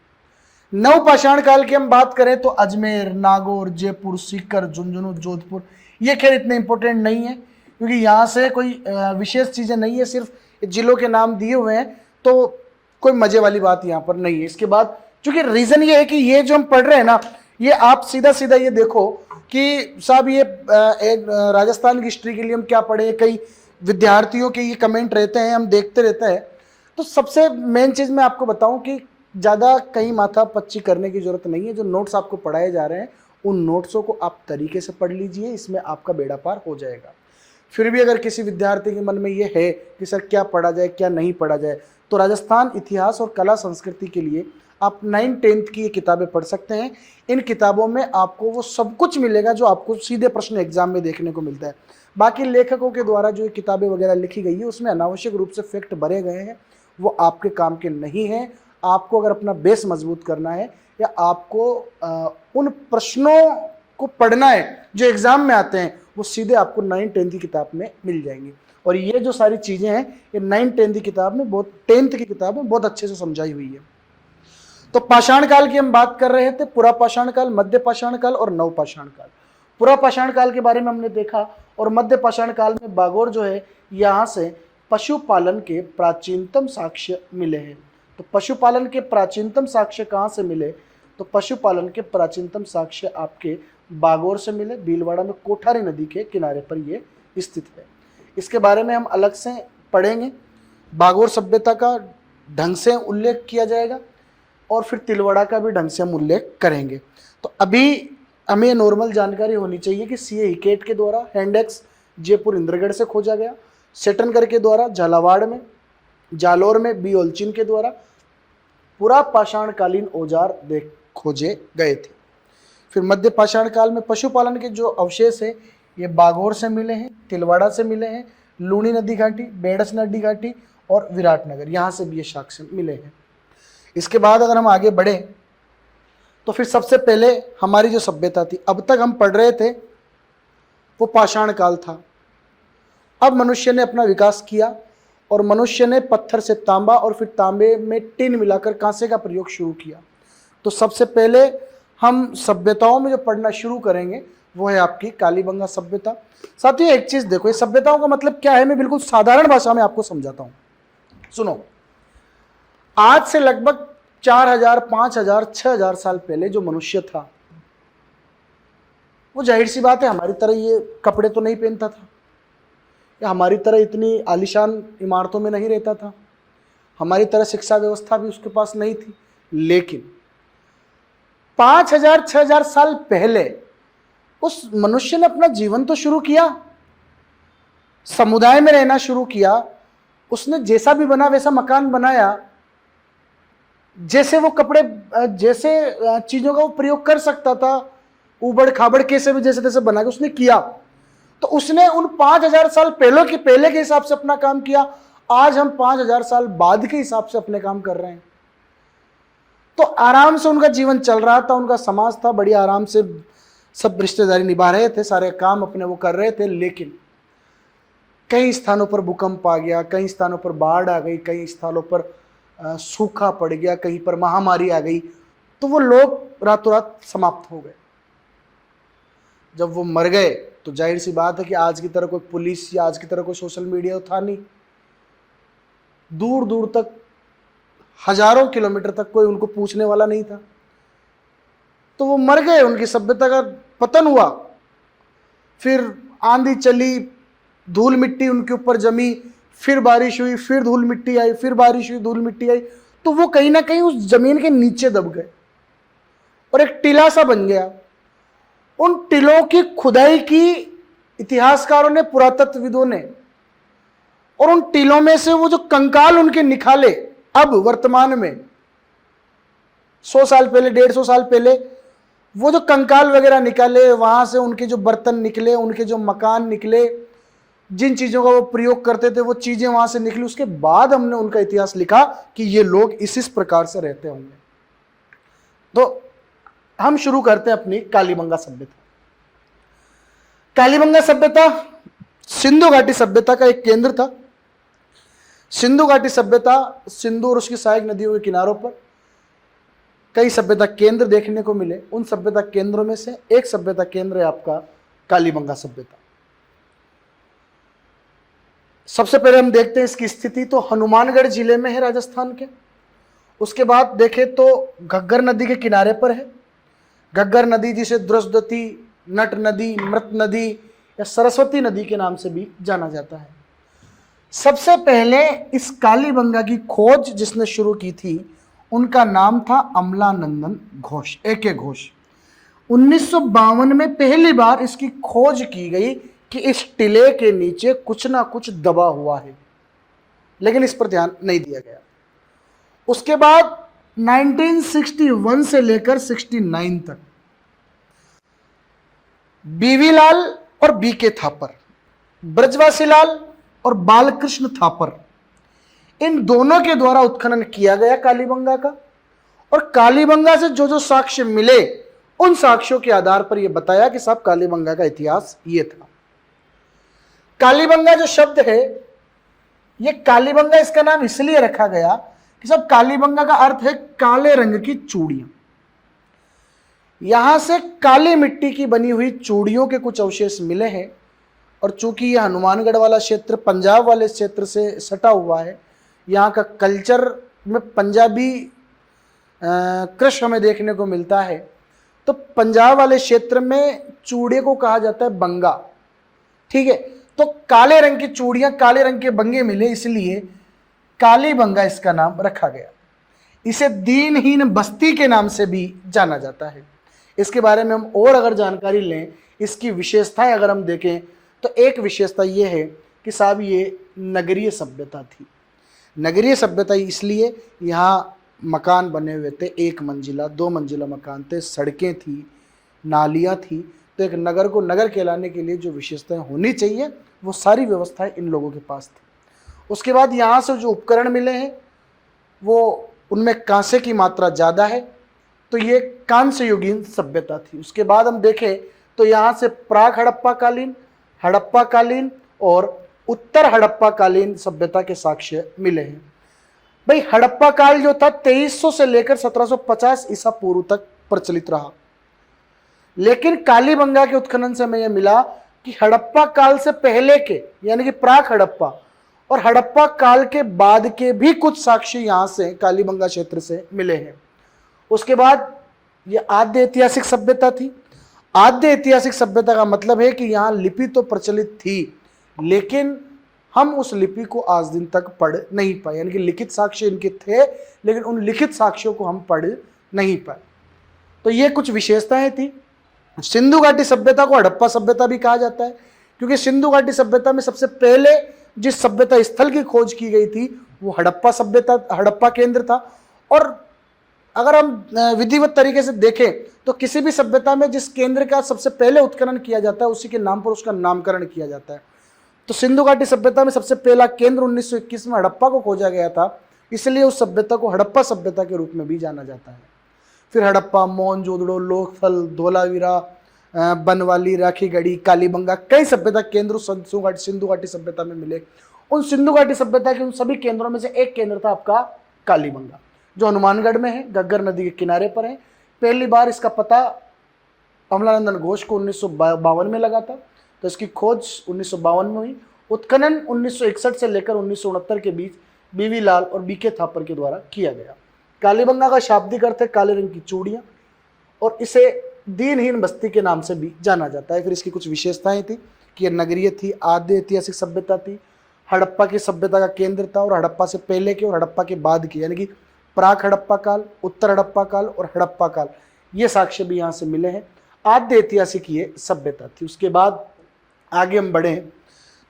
नव पाषाण काल की हम बात करें तो अजमेर, नागौर, जयपुर, सीकर, झुंझुनू, जोधपुर, ये खैर इतने इंपॉर्टेंट नहीं है क्योंकि यहाँ से कोई विशेष चीज़ें नहीं है, सिर्फ जिलों के नाम दिए हुए हैं, तो कोई मजे वाली बात यहाँ पर नहीं है। इसके बाद चूंकि रीज़न ये है कि ये जो हम पढ़ रहे हैं ना, ये आप सीधा सीधा ये देखो कि साहब ये राजस्थान की हिस्ट्री के लिए हम क्या पढ़े, कई विद्यार्थियों के ये कमेंट रहते हैं, हम देखते रहते हैं। तो सबसे मेन चीज़ मैं आपको बताऊं कि ज़्यादा कहीं माथा पच्ची करने की ज़रूरत नहीं है। जो नोट्स आपको पढ़ाए जा रहे हैं उन नोट्सों को आप तरीके से पढ़ लीजिए, इसमें आपका बेड़ा पार हो जाएगा। फिर भी अगर किसी विद्यार्थी के मन में ये है कि सर क्या पढ़ा जाए क्या नहीं पढ़ा जाए, तो राजस्थान इतिहास और कला संस्कृति के लिए आप 9th की ये किताबें पढ़ सकते हैं। इन किताबों में आपको वो सब कुछ मिलेगा जो आपको सीधे प्रश्न एग्जाम में देखने को मिलता है। बाकी लेखकों के द्वारा जो किताबें वगैरह लिखी गई है उसमें अनावश्यक रूप से फैक्ट भरे गए हैं, वो आपके काम के नहीं हैं। आपको अगर अपना बेस मजबूत करना है या आपको उन प्रश्नों को पढ़ना है जो एग्जाम में आते हैं, वो सीधे आपको 9th की किताब में मिल जाएंगी। और ये जो सारी चीज़ें हैं ये 9th की किताब में, बहुत 10th की किताब में बहुत अच्छे से समझाई हुई है। तो पाषाण काल की हम बात कर रहे थे, पुरा पाषाण काल, मध्य पाषाण काल और नव पाषाण काल। पुरा पाषाण काल के बारे में हमने देखा और मध्य पाषाण काल में बागोर जो है यहाँ से पशुपालन के प्राचीनतम साक्ष्य मिले हैं। तो पशुपालन के प्राचीनतम साक्ष्य कहाँ से मिले, तो पशुपालन के प्राचीनतम साक्ष्य आपके बागोर से मिले। भीलवाड़ा में कोठारी नदी के किनारे पर ये स्थित है। इसके बारे में हम अलग से पढ़ेंगे। बागोर सभ्यता का ढंग से उल्लेख किया जाएगा। और फिर तिलवाड़ा का भी ढंग से हम उल्लेख करेंगे। तो अभी हमें नॉर्मल जानकारी होनी चाहिए कि सीए हिकेट के द्वारा हैंडेक्स जयपुर इंद्रगढ़ से खोजा गया, सेटनकर के द्वारा झालावाड़ में, जालोर में बी ओलचिन के द्वारा पूरा पाषाणकालीन औजार खोजे गए थे। फिर मध्य पाषाण काल में पशुपालन के जो अवशेष है ये बागौर से मिले हैं, तिलवाड़ा से मिले हैं, लूणी नदी घाटी, बेडस नदी घाटी और विराटनगर, यहाँ से भी ये साक्ष्य मिले हैं। इसके बाद अगर हम आगे बढ़े तो फिर सबसे पहले हमारी जो सभ्यता थी, अब तक हम पढ़ रहे थे वो पाषाण काल था। अब मनुष्य ने अपना विकास किया और मनुष्य ने पत्थर से तांबा और फिर तांबे में टिन मिलाकर कांसे का प्रयोग शुरू किया। तो सबसे पहले हम सभ्यताओं में जो पढ़ना शुरू करेंगे वो है आपकी कालीबंगा सभ्यता। साथियों एक चीज देखो, ये सभ्यताओं का मतलब क्या है, मैं बिल्कुल साधारण भाषा में आपको समझाता हूं। सुनो, आज से लगभग 4000, 5000, 6000 साल पहले जो मनुष्य था वो जाहिर सी बात है हमारी तरह ये कपड़े तो नहीं पहनता था, या हमारी तरह इतनी आलीशान इमारतों में नहीं रहता था, हमारी तरह शिक्षा व्यवस्था भी उसके पास नहीं थी। लेकिन 5000, 6000 साल पहले उस मनुष्य ने अपना जीवन तो शुरू किया, समुदाय में रहना शुरू किया, उसने जैसा भी बना वैसा मकान बनाया, जैसे वो कपड़े, जैसे चीजों का वो प्रयोग कर सकता था, उबड़ खाबड़ कैसे भी जैसे तैसे बना के उसने किया। तो उसने उन 5000 साल पहले के हिसाब से अपना काम किया। आज हम 5000 साल बाद के हिसाब से अपने काम कर रहे हैं। तो आराम से उनका जीवन चल रहा था, उनका समाज था, बड़ी आराम से सब रिश्तेदारी निभा रहे थे, सारे काम अपने वो कर रहे थे। लेकिन कई स्थानों पर भूकंप आ गया, कई स्थानों पर बाढ़ आ गई, कई स्थानों पर सूखा पड़ गया, कहीं पर महामारी आ गई, तो वो लोग रातों रात समाप्त हो गए। जब वो मर गए तो जाहिर सी बात है कि आज की तरह कोई पुलिस या आज की तरह कोई सोशल मीडिया था नहीं, दूर दूर तक हजारों किलोमीटर तक कोई उनको पूछने वाला नहीं था। तो वो मर गए, उनकी सभ्यता का पतन हुआ। फिर आंधी चली, धूल मिट्टी उनके ऊपर जमी, फिर बारिश हुई, फिर धूल मिट्टी आई, फिर बारिश हुई, धूल मिट्टी आई, तो वो कहीं ना कहीं उस जमीन के नीचे दब गए और एक टीला सा बन गया। उन टीलों की खुदाई की इतिहासकारों ने, पुरातत्वविदों ने, और उन टीलों में से वो जो कंकाल उनके निकाले, अब वर्तमान में 100 साल पहले, 150 साल पहले वो जो कंकाल वगैरह निकाले, वहां से उनके जो बर्तन निकले, उनके जो मकान निकले, जिन चीजों का वो प्रयोग करते थे वो चीजें वहां से निकली। उसके बाद हमने उनका इतिहास लिखा कि ये लोग इस प्रकार से रहते होंगे। तो हम शुरू करते हैं अपनी कालीबंगा सभ्यता। कालीबंगा सभ्यता सिंधु घाटी सभ्यता का एक केंद्र था। सिंधु घाटी सभ्यता सिंधु और उसकी सहायक नदियों के किनारों पर कई सभ्यता केंद्र देखने को मिले। उन सभ्यता केंद्रों में से एक सभ्यता केंद्र है आपका कालीबंगा सभ्यता। सबसे पहले हम देखते हैं इसकी स्थिति तो हनुमानगढ़ जिले में है, राजस्थान के। उसके बाद देखें तो घग्गर नदी के किनारे पर है। घग्गर नदी जिसे द्रुष्टवती, नट नदी, मृत नदी या सरस्वती नदी के नाम से भी जाना जाता है। सबसे पहले इस कालीबंगा की खोज जिसने शुरू की थी उनका नाम था अमलानंदन घोष, A.K. घोष। 1952 में पहली बार इसकी खोज की गई कि इस टीले के नीचे कुछ ना कुछ दबा हुआ है, लेकिन इस पर ध्यान नहीं दिया गया। उसके बाद 1961 से लेकर 69 तक बीवी लाल और B.K. थापर, ब्रजवासी लाल और बालकृष्ण थापर, इन दोनों के द्वारा उत्खनन किया गया कालीबंगा का। और कालीबंगा से जो जो साक्ष्य मिले उन साक्ष्यों के आधार पर यह बताया कि साहब कालीबंगा का इतिहास ये था। कालीबंगा जो शब्द है, ये कालीबंगा इसका नाम इसलिए रखा गया कि साहब कालीबंगा का अर्थ है काले रंग की चूड़ियां। यहां से काली मिट्टी की बनी हुई चूड़ियों के कुछ अवशेष मिले हैं। और चूंकि यह हनुमानगढ़ वाला क्षेत्र पंजाब वाले क्षेत्र से सटा हुआ है, यहाँ का कल्चर में पंजाबी कृष हमें देखने को मिलता है। तो पंजाब वाले क्षेत्र में चूड़े को कहा जाता है बंगा, ठीक है। तो काले रंग की चूड़ियां, काले रंग के बंगे मिले, इसलिए कालीबंगा इसका नाम रखा गया। इसे दीनहीन बस्ती के नाम से भी जाना जाता है। इसके बारे में हम और अगर जानकारी लें, इसकी विशेषताएं अगर हम देखें, तो एक विशेषता ये है कि साहब ये नगरीय सभ्यता थी। नगरीय सभ्यता इसलिए यहाँ मकान बने हुए थे, 1 मंजिला 2 मंजिला मकान थे, सड़कें थी, नालियाँ थी। तो एक नगर को नगर कहलाने के लिए जो विशेषताएं होनी चाहिए वो सारी व्यवस्थाएं इन लोगों के पास थी। उसके बाद यहाँ से जो उपकरण मिले हैं वो उनमें कांसे की मात्रा ज़्यादा है, तो ये कांस्य युगीन सभ्यता थी। उसके बाद हम देखें तो यहाँ से प्राक हड़प्पा कालीन, हड़प्पा कालीन और उत्तर हड़प्पा कालीन सभ्यता के साक्ष्य मिले हैं। भाई हड़प्पा काल जो था 2300 से लेकर 1750 ईसा पूर्व तक प्रचलित रहा, लेकिन कालीबंगा के उत्खनन से हमें यह मिला कि हड़प्पा काल से पहले के यानी कि प्राक हड़प्पा और हड़प्पा काल के बाद के भी कुछ साक्ष्य यहां से कालीबंगा क्षेत्र से मिले हैं। उसके बाद यह आद्य ऐतिहासिक सभ्यता थी। आद्य ऐतिहासिक सभ्यता का मतलब है कि यहां लिपि तो प्रचलित थी, लेकिन हम उस लिपि को आज दिन तक पढ़ नहीं पाए, यानी कि लिखित साक्ष्य इनके थे लेकिन उन लिखित साक्ष्यों को हम पढ़ नहीं पाए। तो ये कुछ विशेषताएं थी। सिंधु घाटी सभ्यता को हड़प्पा सभ्यता भी कहा जाता है, क्योंकि सिंधु घाटी सभ्यता में सबसे पहले जिस सभ्यता स्थल की खोज की गई थी वो हड़प्पा सभ्यता, हड़प्पा केंद्र था। और अगर हम विधिवत तरीके से देखें तो किसी भी सभ्यता में जिस केंद्र का सबसे पहले उत्खनन किया जाता है उसी के नाम पर उसका नामकरण किया जाता है। तो सिंधु घाटी सभ्यता में सबसे पहला केंद्र 1921 में हड़प्पा को खोजा गया था, इसलिए उस सभ्यता को हड़प्पा सभ्यता के रूप में भी जाना जाता है। फिर हड़प्पा, मोहनजोदड़ो, लोथल, धोलावीरा, बनवाली, राखीगढ़ी, कालीबंगा, कई सभ्यता केंद्र सिंधु घाटी सभ्यता में मिले। उन सिंधु घाटी सभ्यता के उन सभी केंद्रों में से एक केंद्र था आपका कालीबंगा, जो हनुमानगढ़ में है, घग्गर नदी के किनारे पर है। पहली बार इसका पता अमलानंदन घोष को 1952 में लगा था, तो इसकी खोज 1952 में हुई। उत्खनन 1961 से लेकर 1969 के बीच बीवी लाल और बीके थापर के द्वारा किया गया। कालीबंगा का शाब्दिक अर्थ है काले रंग की चूड़ियाँ, और इसे दीनहीन बस्ती के नाम से भी जाना जाता है। फिर इसकी कुछ विशेषताएं थी कि यह नगरीय थी, आद्य ऐतिहासिक सभ्यता थी, हड़प्पा की सभ्यता का केंद्र था, और हड़प्पा से पहले के और हड़प्पा के बाद के यानी कि प्राक हड़प्पा काल, उत्तर हड़प्पा काल और हड़प्पा काल, ये साक्ष्य भी यहाँ से मिले हैं। आद्य ऐतिहासिक ये सभ्यता थी। उसके बाद आगे हम बढ़े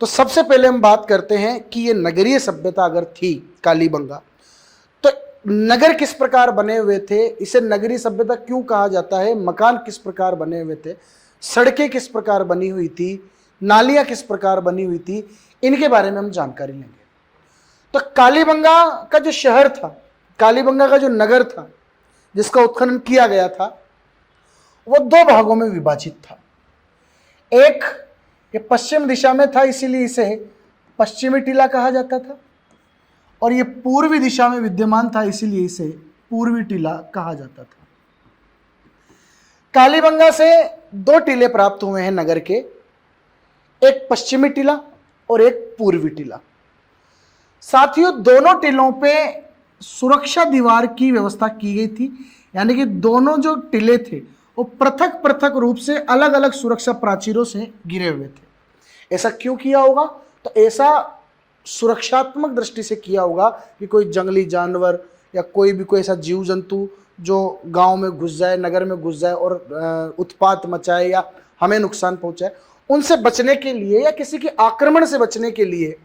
तो सबसे पहले हम बात करते हैं कि ये नगरीय सभ्यता अगर थी कालीबंगा, तो नगर किस प्रकार बने हुए थे, इसे नगरीय सभ्यता क्यों कहा जाता है, मकान किस प्रकार बने हुए थे, सड़कें किस प्रकार बनी हुई थी, नालियां किस प्रकार बनी हुई थी, इनके बारे में हम जानकारी लेंगे। तो कालीबंगा का जो शहर था, कालीबंगा का जो नगर था जिसका उत्खनन किया गया था, वो 2 भागों में विभाजित था। एक ये पश्चिम दिशा में था, इसीलिए इसे पश्चिमी टीला कहा जाता था, और ये पूर्वी दिशा में विद्यमान था, इसीलिए इसे पूर्वी टीला कहा जाता था। कालीबंगा से 2 टीले प्राप्त हुए हैं नगर के, एक पश्चिमी टीला और एक पूर्वी टीला। साथियों, दोनों टीलों पे सुरक्षा दीवार की व्यवस्था की गई थी, यानी कि दोनों जो टीले थे वो पृथक पृथक रूप से अलग अलग सुरक्षा प्राचीरों से घिरे हुए थे। ऐसा क्यों किया होगा? तो ऐसा सुरक्षात्मक दृष्टि से किया होगा कि कोई जंगली जानवर या कोई ऐसा जीव जंतु जो गांव में घुस जाए, नगर में घुस जाए और उत्पात मचाए या हमें नुकसान पहुंचाए, उनसे बचने के लिए या किसी के आक्रमण से बचने के लिए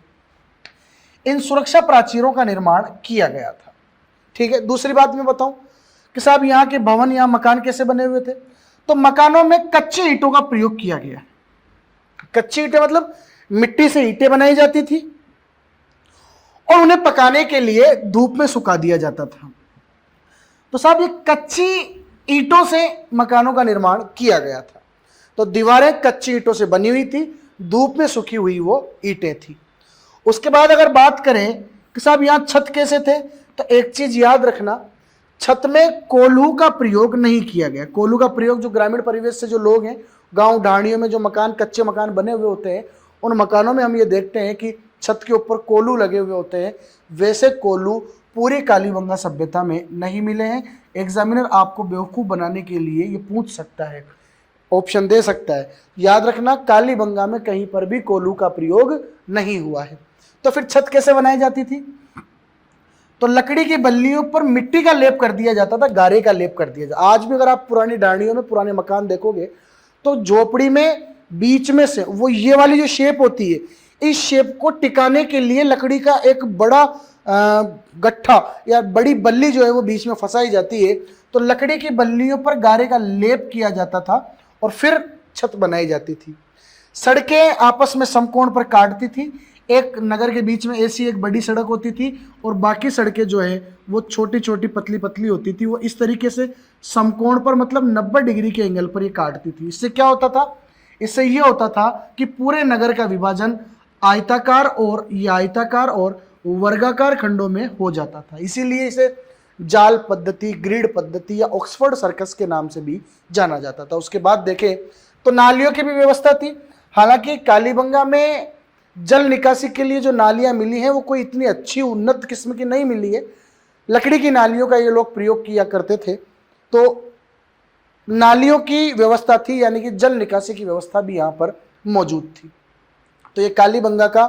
इन सुरक्षा प्राचीरों का निर्माण किया गया था। ठीक है। दूसरी बात मैं बताऊं कि साहब यहाँ के भवन या मकान कैसे बने हुए थे, तो मकानों में कच्चे ईंटों का प्रयोग किया गया। कच्ची ईंटें मतलब मिट्टी से ईंटें बनाई जाती थी और उन्हें पकाने के लिए धूप में सुखा दिया जाता था। तो साहब ये कच्ची ईंटों से मकानों का निर्माण किया गया था। तो दीवारें कच्ची ईंटों से बनी हुई थी, धूप में सुखी हुई वो ईंटें थी। उसके बाद अगर बात करें कि साहब यहाँ छत कैसे थे, तो एक चीज याद रखना, छत में कोल्हू का प्रयोग नहीं किया गया। कोल्हू का प्रयोग जो ग्रामीण परिवेश से जो लोग हैं, गांव ढाणियों में जो मकान, कच्चे मकान बने हुए होते हैं, उन मकानों में हम ये देखते हैं कि छत के ऊपर कोल्हू लगे हुए होते हैं। वैसे कोल्हू पूरी कालीबंगा सभ्यता में नहीं मिले हैं। एग्जामिनर आपको बेवकूफ़ बनाने के लिए ये पूछ सकता है, ऑप्शन दे सकता है। याद रखना, कालीबंगा में कहीं पर भी कोल्हू का प्रयोग नहीं हुआ है। तो फिर छत कैसे बनाई जाती थी? तो लकड़ी की बल्लियों पर मिट्टी का लेप कर दिया जाता था, गारे का लेप कर दिया जाता। आज भी अगर आप पुरानी डांडियों में पुराने मकान देखोगे तो झोपड़ी में बीच में से वो ये वाली जो शेप होती है, इस शेप को टिकाने के लिए लकड़ी का एक बड़ा गट्ठा या बड़ी बल्ली जो है वो बीच में फंसाई जाती है। तो लकड़ी की बल्लियों पर गारे का लेप किया जाता था और फिर छत बनाई जाती थी। सड़कें आपस में समकोण पर काटती थी। एक नगर के बीच में ऐसी एक बड़ी सड़क होती थी और बाकी सड़कें जो है वो छोटी छोटी पतली पतली होती थी। वो इस तरीके से समकोण पर, मतलब 90 डिग्री के एंगल पर ये काटती थी। इससे क्या होता था? इससे ये होता था कि पूरे नगर का विभाजन आयताकार और वर्गाकार खंडों में हो जाता था। इसीलिए इसे जाल पद्धति, ग्रिड पद्धति या ऑक्सफोर्ड सर्कस के नाम से भी जाना जाता था। उसके बाद देखें तो नालियों की भी व्यवस्था थी। हालांकि कालीबंगा में जल निकासी के लिए जो नालियां मिली हैं वो कोई इतनी अच्छी उन्नत किस्म की नहीं मिली है। लकड़ी की नालियों का ये लोग प्रयोग किया करते थे। तो नालियों की व्यवस्था थी, यानी कि जल निकासी की व्यवस्था भी यहाँ पर मौजूद थी। तो ये कालीबंगा का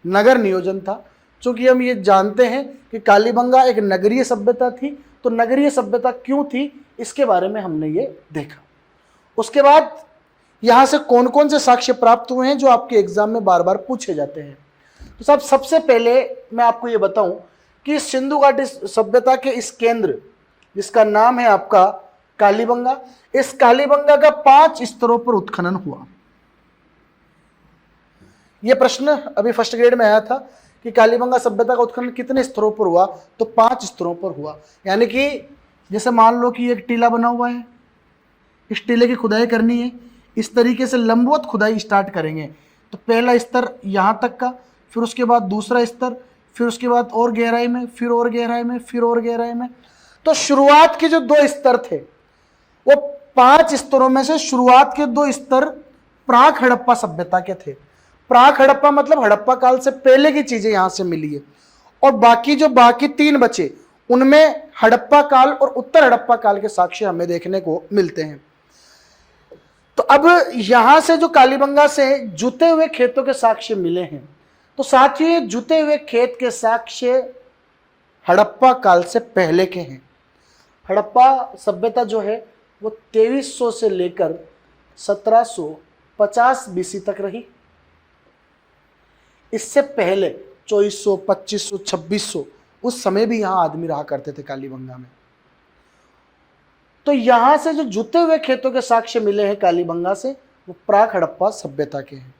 नगर नियोजन था। चूंकि हम ये जानते हैं कि कालीबंगा एक नगरीय सभ्यता थी, तो नगरीय सभ्यता क्यों थी इसके बारे में हमने ये देखा। उसके बाद यहां से कौन कौन से साक्ष्य प्राप्त हुए हैं जो आपके एग्जाम में बार बार पूछे जाते हैं। तो साहब सबसे पहले मैं आपको ये बताऊं कि सिंधु घाटी सभ्यता के इस केंद्र जिसका नाम है आपका कालीबंगा, इस कालीबंगा का 5 स्तरों पर उत्खनन हुआ। यह प्रश्न अभी फर्स्ट ग्रेड में आया था कि कालीबंगा सभ्यता का उत्खनन कितने स्तरों पर हुआ, तो 5 स्तरों पर हुआ। यानी कि जैसे मान लो कि एक टीला बना हुआ है, इस टीले की खुदाई करनी है, इस तरीके से लंबवत खुदाई स्टार्ट करेंगे। तो पहला स्तर यहाँ तक का, फिर उसके बाद दूसरा स्तर, फिर उसके बाद और गहराई में, फिर और गहराई में, फिर और गहराई में। तो शुरुआत के जो 2 स्तर थे वो 5 स्तरों में से शुरुआत के 2 स्तर प्राक हड़प्पा सभ्यता के थे। प्राक हड़प्पा मतलब हड़प्पा काल से पहले की चीजें यहां से मिली है। और बाकी 3 बचे उनमें हड़प्पा काल और उत्तर हड़प्पा काल के साक्ष्य हमें देखने को मिलते हैं। तो अब यहां से जो कालीबंगा से जुते हुए खेतों के साक्ष्य मिले हैं, तो साथियों ये जुते हुए खेत के साक्ष्य हड़प्पा काल से पहले के हैं। हड़प्पा सभ्यता जो है वो 2300 से लेकर 1750 बीसी तक रही। इससे पहले 2400, 2500, 2600 उस समय भी यहां आदमी रहा करते थे कालीबंगा में। तो यहां से जो जुते हुए खेतों के साक्ष्य मिले हैं कालीबंगा से, वो प्राक हड़प्पा सभ्यता के हैं।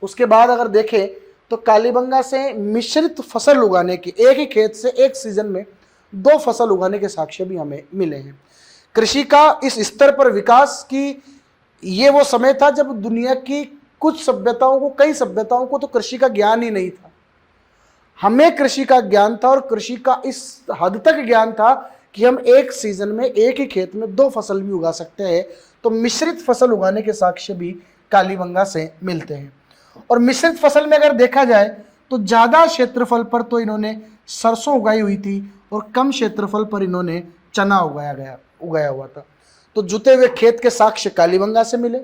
उसके बाद अगर देखें तो कालीबंगा से मिश्रित फसल उगाने की, एक ही खेत से एक सीजन में 2 फसल उगाने के साक्ष्य भी हमें मिले हैं। कृषि का इस स्तर पर विकास की ये वो समय था जब दुनिया की कुछ सभ्यताओं को, कई सभ्यताओं को तो कृषि का ज्ञान ही नहीं था। हमें कृषि का ज्ञान था और कृषि का इस हद तक ज्ञान था कि हम एक सीजन में एक ही खेत में 2 फसल भी उगा सकते हैं। तो मिश्रित फसल उगाने के साक्ष्य भी कालीबंगा से मिलते हैं। और मिश्रित फसल में अगर देखा जाए तो ज्यादा क्षेत्रफल पर तो इन्होंने सरसों उगाई हुई थी और कम क्षेत्रफल पर इन्होंने चना उगाया हुआ था। तो जुते हुए खेत के साक्ष्य कालीबंगा से मिले,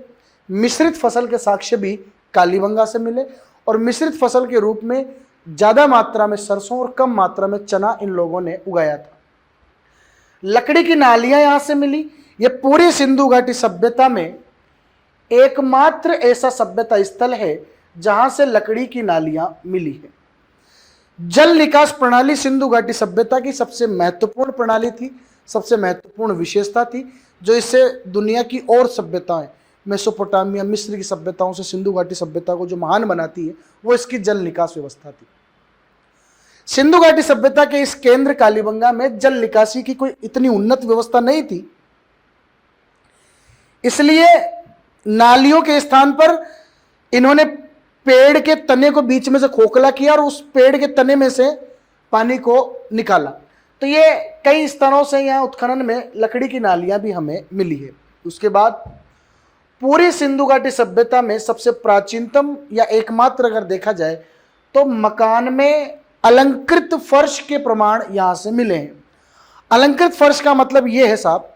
मिश्रित फसल के साक्ष्य भी कालीबंगा से मिले, और मिश्रित फसल के रूप में ज्यादा मात्रा में सरसों और कम मात्रा में चना इन लोगों ने उगाया था। लकड़ी की नालियां यहां से मिली। यह पूरी सिंधु घाटी सभ्यता में एकमात्र ऐसा सभ्यता स्थल है जहां से लकड़ी की नालियां मिली है। जल निकास प्रणाली सिंधु घाटी सभ्यता की सबसे महत्वपूर्ण प्रणाली थी, सबसे महत्वपूर्ण विशेषता थी, जो इससे दुनिया की और सभ्यताएं, मेसोपोटामिया, मिस्र की सभ्यताओं से सिंधु घाटी सभ्यता को जो महान बनाती है वो इसकी जल निकास व्यवस्था थी। सिंधु घाटी सभ्यता के इस केंद्र कालीबंगा में जल निकासी की कोई इतनी उन्नत व्यवस्था नहीं थी, इसलिए नालियों के स्थान पर इन्होंने पेड़ के तने को बीच में से खोखला किया और उस पेड़ के तने में से पानी को निकाला। तो ये कई स्तरों से यहाँ उत्खनन में लकड़ी की नालियां भी हमें मिली है। उसके बाद पूरी सिंधु घाटी सभ्यता में सबसे प्राचीनतम या एकमात्र अगर देखा जाए तो मकान में अलंकृत फर्श के प्रमाण यहां से मिले हैं। अलंकृत फर्श का मतलब यह है साहब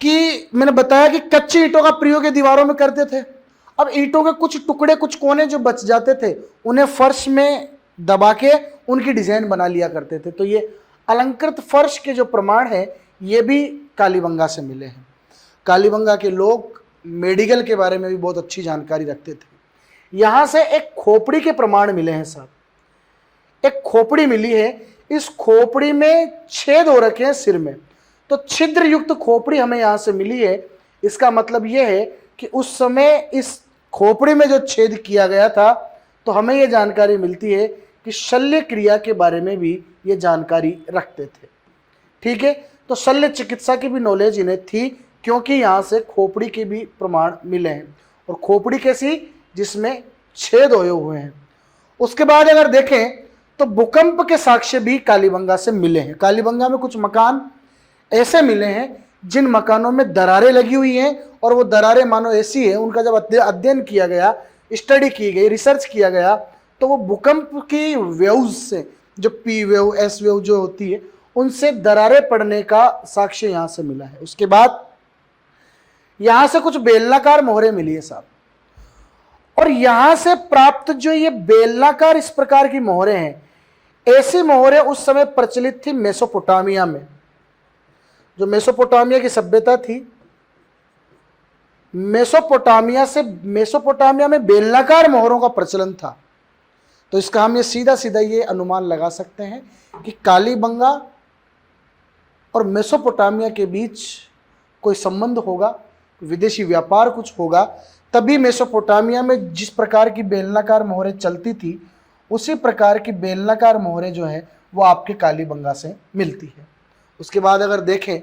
कि मैंने बताया कि कच्ची ईंटों का प्रयोग ये दीवारों में करते थे। अब ईंटों के कुछ टुकड़े, कुछ कोने जो बच जाते थे, उन्हें फर्श में दबा के उनकी डिजाइन बना लिया करते थे। तो ये अलंकृत फर्श के जो प्रमाण है ये भी कालीबंगा से मिले हैं। कालीबंगा के लोग मेडिकल के बारे में भी बहुत अच्छी जानकारी रखते थे। यहां से एक खोपड़ी के प्रमाण मिले हैं साहब, एक खोपड़ी मिली है, इस खोपड़ी में छेद हो रखे हैं सिर में, तो छिद्र युक्त खोपड़ी हमें यहां से मिली है। इसका मतलब यह है कि उस समय इस खोपड़ी में जो छेद किया गया था, तो हमें यह जानकारी मिलती है कि शल्य क्रिया के बारे में भी ये जानकारी रखते थे। ठीक है, तो शल्य चिकित्सा की भी नॉलेज इन्हें थी, क्योंकि यहां से खोपड़ी के भी प्रमाण मिले हैं। और खोपड़ी कैसी, जिसमें छेद होए हुए हैं। उसके बाद अगर देखें तो भूकंप के साक्ष्य भी कालीबंगा से मिले हैं। कालीबंगा में कुछ मकान ऐसे मिले हैं जिन मकानों में दरारें लगी हुई हैं, और वो दरारें मानो ऐसी है, उनका जब अध्ययन किया गया, स्टडी की गई, रिसर्च किया गया, तो वो भूकंप की वेव्स से, जो पी वेव एस वेव जो होती है, उनसे दरारें पड़ने का साक्ष्य यहां से मिला है। उसके बाद यहां से कुछ बेलनाकार मोहरें मिली है साहब, और यहां से प्राप्त जो ये बेलनाकार इस प्रकार की मोहरें हैं, ऐसी मोहरें उस समय प्रचलित थी मेसोपोटामिया में। जो मेसोपोटामिया की सभ्यता थी, मेसोपोटामिया में बेलनाकार मोहरों का प्रचलन था। तो इसका हम ये सीधा सीधा ये अनुमान लगा सकते हैं कि कालीबंगा और मेसोपोटामिया के बीच कोई संबंध होगा, विदेशी व्यापार कुछ होगा, तभी मेसोपोटामिया में जिस प्रकार की बेलनाकार मोहरें चलती थी, उसी प्रकार की बेलनाकार मोहरें जो है वो आपके कालीबंगा से मिलती है। उसके बाद अगर देखें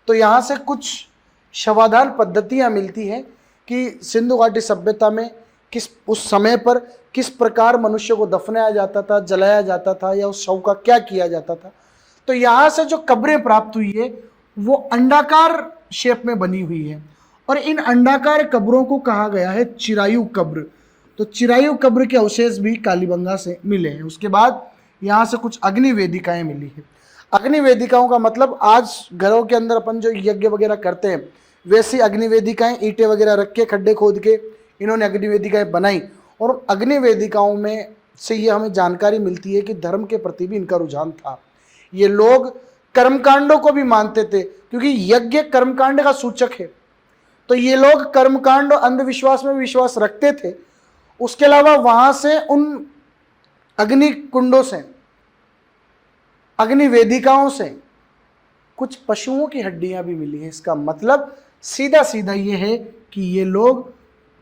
तो यहाँ से कुछ शवाधान पद्धतियाँ मिलती हैं कि सिंधु घाटी सभ्यता में उस समय पर किस प्रकार मनुष्य को दफनाया जाता था, जलाया जाता था, या उस शव का क्या किया जाता था। तो यहाँ से जो कब्रें प्राप्त हुई है वो अंडाकार शेप में बनी हुई है, और इन अंडाकार कब्रों को कहा गया है चिरायु कब्र। तो चिरायु कब्र के अवशेष भी कालीबंगा से मिले हैं। उसके बाद यहाँ से कुछ अग्नि वेदिकाएं मिली है। अग्नि वेदिकाओं का मतलब आज घरों के अंदर अपन जो यज्ञ वगैरह करते हैं, वैसी अग्नि वेदिकाएं, ईंटें वगैरह रख के, खड्डे खोद के इन्होंने अग्नि वेदिकाएं बनाई। और अग्नि वेदिकाओं में से ये हमें जानकारी मिलती है कि धर्म के प्रति भी इनका रुझान था। ये लोग कर्मकांडों को भी मानते थे, क्योंकि यज्ञ कर्मकांड का सूचक है। तो ये लोग कर्मकांड और अंधविश्वास में विश्वास रखते थे। उसके अलावा वहां से उन अग्नि कुंडों से, अग्नि वेदिकाओं से कुछ पशुओं की हड्डियां भी मिली है। इसका मतलब सीधा सीधा ये है कि ये लोग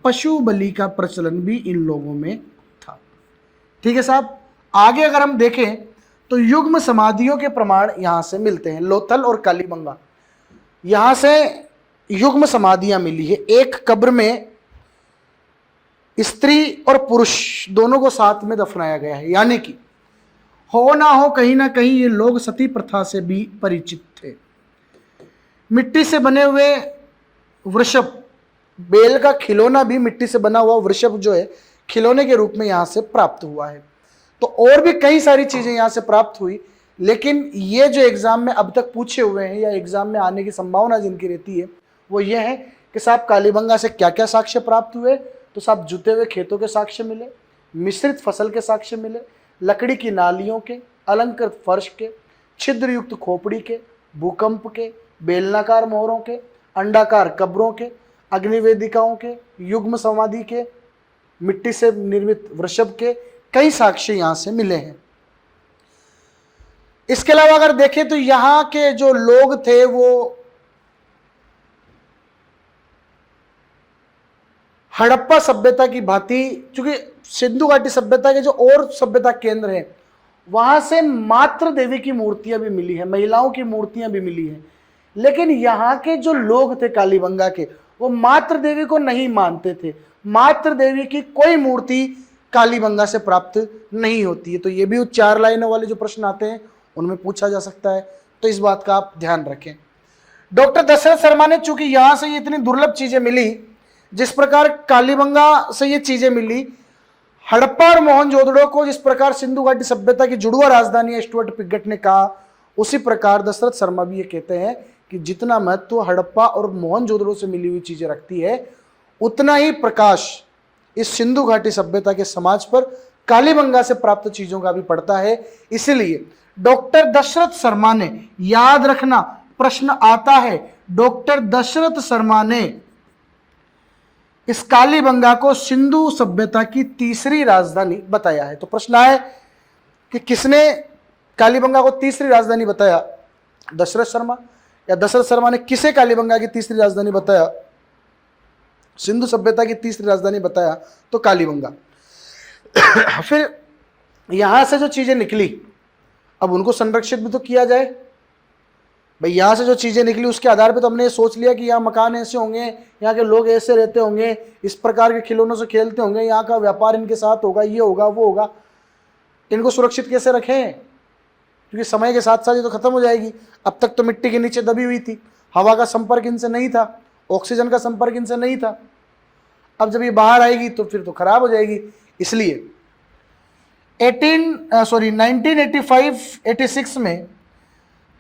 पशु बलि का प्रचलन भी इन लोगों में था। ठीक है साहब, आगे अगर हम देखें तो युग्म समाधियों के प्रमाण यहां से मिलते हैं। लोथल और कालीबंगा, यहां से युग्म समाधियां मिली है। एक कब्र में स्त्री और पुरुष दोनों को साथ में दफनाया गया है, यानी कि हो ना हो कहीं ना कहीं ये लोग सती प्रथा से भी परिचित थे। मिट्टी से बने हुए वृषभ, बेल का खिलौना भी मिट्टी से बना हुआ वृषभ जो है खिलौने के रूप में यहां से प्राप्त हुआ है। तो और भी कई सारी चीजें यहां से प्राप्त हुई, लेकिन ये जो एग्जाम में अब तक पूछे हुए हैं या एग्जाम में आने की संभावना जिनकी रहती है वो ये है कि साहब कालीबंगा से क्या क्या साक्ष्य प्राप्त हुए। तो साहब जुते हुए खेतों के साक्ष्य मिले, मिश्रित फसल के साक्ष्य मिले, लकड़ी की नालियों के, अलंकृत फर्श के, छिद्र युक्त खोपड़ी के, भूकंप के, बेलनाकार मोहरों के, अंडाकार कब्रों के, अग्निवेदिकाओं के, युग्म समाधि के, मिट्टी से निर्मित वृषभ के कई साक्ष्य यहां से मिले हैं। इसके अलावा अगर देखें तो यहां के जो लोग थे वो हड़प्पा सभ्यता की भांति, चूंकि सिंधु घाटी सभ्यता के जो और सभ्यता केंद्र हैं वहां से मातृ देवी की मूर्तियां भी मिली है, महिलाओं की मूर्तियां भी मिली हैं, लेकिन यहाँ के जो लोग थे कालीबंगा के वो मातृ देवी को नहीं मानते थे। मातृ देवी की कोई मूर्ति कालीबंगा से प्राप्त नहीं होती है। तो ये भी 4 लाइनों वाले जो प्रश्न आते हैं उनमें पूछा जा सकता है, तो इस बात का आप ध्यान रखें। डॉक्टर दशरथ शर्मा ने, चूंकि यहां से ये इतनी दुर्लभ चीजें मिली, जिस प्रकार कालीबंगा से ये चीजें मिली, हड़प्पा और मोहनजोदड़ो को जिस प्रकार सिंधु घाटी सभ्यता की जुड़वा राजधानी स्टुअर्ट पिगट ने कहा, उसी प्रकार दशरथ शर्मा भी ये कहते हैं कि जितना महत्व हड़प्पा और मोहनजोदड़ो से मिली हुई चीजें रखती है, उतना ही प्रकाश इस सिंधु घाटी सभ्यता के समाज पर कालीबंगा से प्राप्त चीजों का भी पढ़ता है। इसलिए डॉक्टर दशरथ शर्मा ने, याद रखना प्रश्न आता है, डॉक्टर दशरथ शर्मा ने इस कालीबंगा को सिंधु सभ्यता की तीसरी राजधानी बताया है। तो प्रश्न है कि किसने कालीबंगा को तीसरी राजधानी बताया, दशरथ शर्मा, या दशरथ शर्मा ने किसे कालीबंगा की तीसरी राजधानी बताया, सिंधु सभ्यता की तीसरी राजधानी बताया, तो कालीबंगा। फिर यहां से जो चीजें निकली अब उनको संरक्षित भी तो किया जाए। भाई यहां से जो चीजें निकली उसके आधार पे तो हमने ये सोच लिया कि यहाँ मकान ऐसे होंगे, यहाँ के लोग ऐसे रहते होंगे, इस प्रकार के खिलौनों से खेलते होंगे, यहाँ का व्यापार इनके साथ होगा, ये होगा वो होगा। इनको सुरक्षित कैसे रखें, क्योंकि समय के साथ साथ ये तो खत्म हो जाएगी। अब तक तो मिट्टी के नीचे दबी हुई थी, हवा का संपर्क इनसे नहीं था, ऑक्सीजन का संपर्क इनसे नहीं था। अब जब ये बाहर आएगी तो फिर तो खराब हो जाएगी। इसलिए 1985-86 में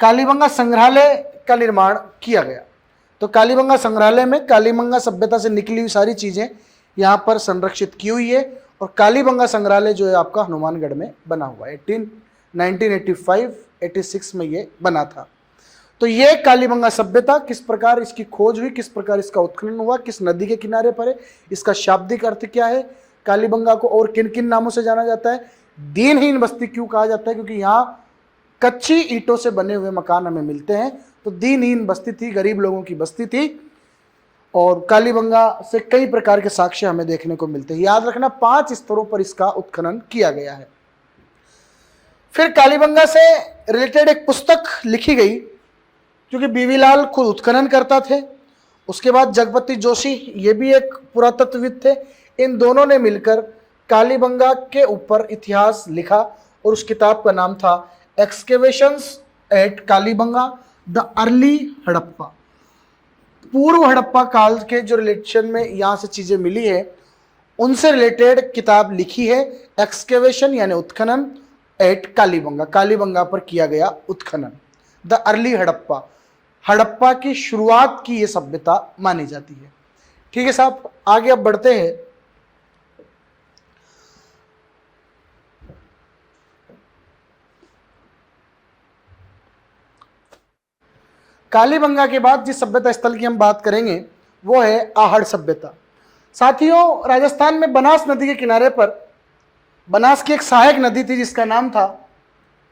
कालीबंगा संग्रहालय का निर्माण किया गया। तो कालीबंगा संग्रहालय में कालीबंगा सभ्यता से निकली हुई सारी चीजें यहाँ पर संरक्षित की हुई है। और कालीबंगा संग्रहालय जो है आपका हनुमानगढ़ में बना हुआ है। 1985-86 में ये बना था। तो ये कालीबंगा सभ्यता किस प्रकार इसकी खोज हुई, किस प्रकार इसका उत्खनन हुआ, किस नदी के किनारे पर है, इसका शाब्दिक अर्थ क्या है, कालीबंगा को और किन किन नामों से जाना जाता है, दीनहीन बस्ती क्यों कहा जाता है, क्योंकि यहाँ कच्ची ईंटों से बने हुए मकान हमें मिलते हैं। तो दीनहीन बस्ती थी, गरीब लोगों की बस्ती थी। और कालीबंगा से कई प्रकार के साक्ष्य हमें देखने को मिलते हैं। याद रखना 5 स्तरों पर इसका उत्खनन किया गया है। फिर कालीबंगा से रिलेटेड एक पुस्तक लिखी गई, क्योंकि बीवीलाल खुद उत्खनन करता थे। उसके बाद जगपति जोशी, ये भी एक पुरातत्वविद थे। इन दोनों ने मिलकर कालीबंगा के ऊपर इतिहास लिखा और उस किताब का नाम था excavations at Kalibangan the early Harappa. पूर्व हड़प्पा काल के जो रिलेशन में यहाँ से चीजें मिली है उनसे रिलेटेड किताब लिखी है। एक्सकेवेशन यानी उत्खनन एट कालीबंगा, कालीबंगा पर किया गया उत्खनन। द अर्ली हड़प्पा, हड़प्पा की शुरुआत की ये सभ्यता मानी जाती है। ठीक है साहब, आगे अब बढ़ते हैं। कालीबंगा के बाद जिस सभ्यता स्थल की हम बात करेंगे वो है आहड़ सभ्यता। साथियों, राजस्थान में बनास नदी के किनारे पर बनास की एक सहायक नदी थी जिसका नाम था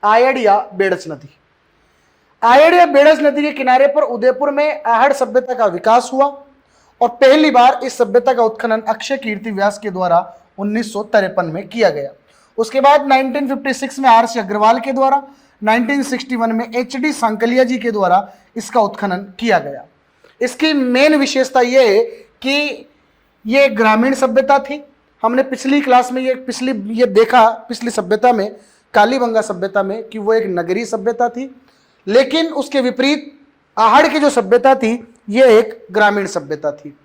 आयड़ या बेड़च नदी। आयड़ या बेड़च नदी के किनारे पर उदयपुर में आहड़ सभ्यता का विकास हुआ और पहली बार इस सभ्यता का उत्खनन अक्षय कीर्ति व्यास के द्वारा 1953 में किया गया। उसके बाद 1956 में आर सी अग्रवाल के द्वारा, 1961 में HD सांकलिया जी के द्वारा इसका उत्खनन किया गया। इसकी मेन विशेषता यह है कि ये ग्रामीण सभ्यता थी। हमने पिछली क्लास में ये देखा पिछली सभ्यता में, कालीबंगा सभ्यता में, कि वो एक नगरीय सभ्यता थी। लेकिन उसके विपरीत आहड़ की जो सभ्यता थी ये एक ग्रामीण सभ्यता थी।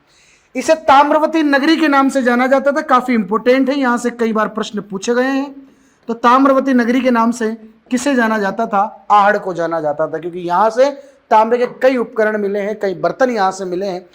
इसे ताम्रवती नगरी के नाम से जाना जाता था। काफी इंपोर्टेंट है, यहां से कई बार प्रश्न पूछे गए हैं। तो ताम्रवती नगरी के नाम से किसे जाना जाता था? आहड़ को जाना जाता था, क्योंकि यहां से तांबे के कई उपकरण मिले हैं, कई बर्तन यहां से मिले हैं।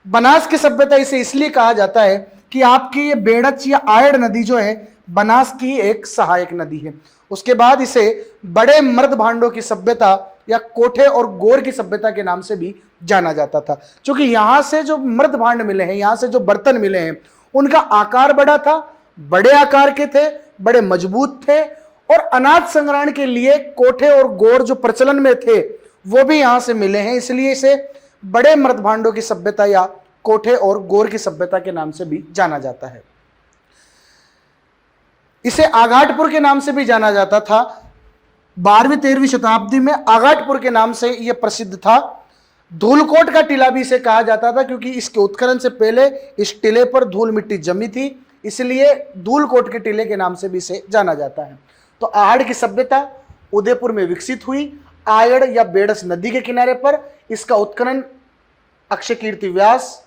बनास की सभ्यता इसे इसलिए कहा जाता है कि आपकी ये बेड़च या आयड़ नदी जो है बनास की एक सहायक नदी है। उसके बाद इसे बड़े मर्द भांडों की सभ्यता या कोठे और गोर की सभ्यता के नाम से भी जाना जाता था, क्योंकि यहां से जो मर्द भांड मिले हैं, यहां से जो बर्तन मिले हैं, उनका आकार बड़ा था, बड़े आकार के थे, बड़े मजबूत थे। और अनाज संग्रहण के लिए कोठे और गोर जो प्रचलन में थे वो भी यहां से मिले हैं, इसलिए इसे बड़े मर्द भांडों की सभ्यता या कोठे और गोर की सभ्यता के नाम से भी जाना जाता है। इसे आघाटपुर के नाम से भी जाना जाता था। 12वीं-13वीं शताब्दी में आघाटपुर के नाम से यह प्रसिद्ध था। धूलकोट का टीला भी इसे कहा जाता था, क्योंकि इसके उत्खनन से पहले इस टीले पर धूल मिट्टी जमी थी, इसलिए धूलकोट के टीले के नाम से भी इसे जाना जाता है। तो आहड़ की सभ्यता उदयपुर में विकसित हुई। आयड़ या बेड़च नदी के किनारे पर इसका उत्खनन Akshay Kirti Vyas,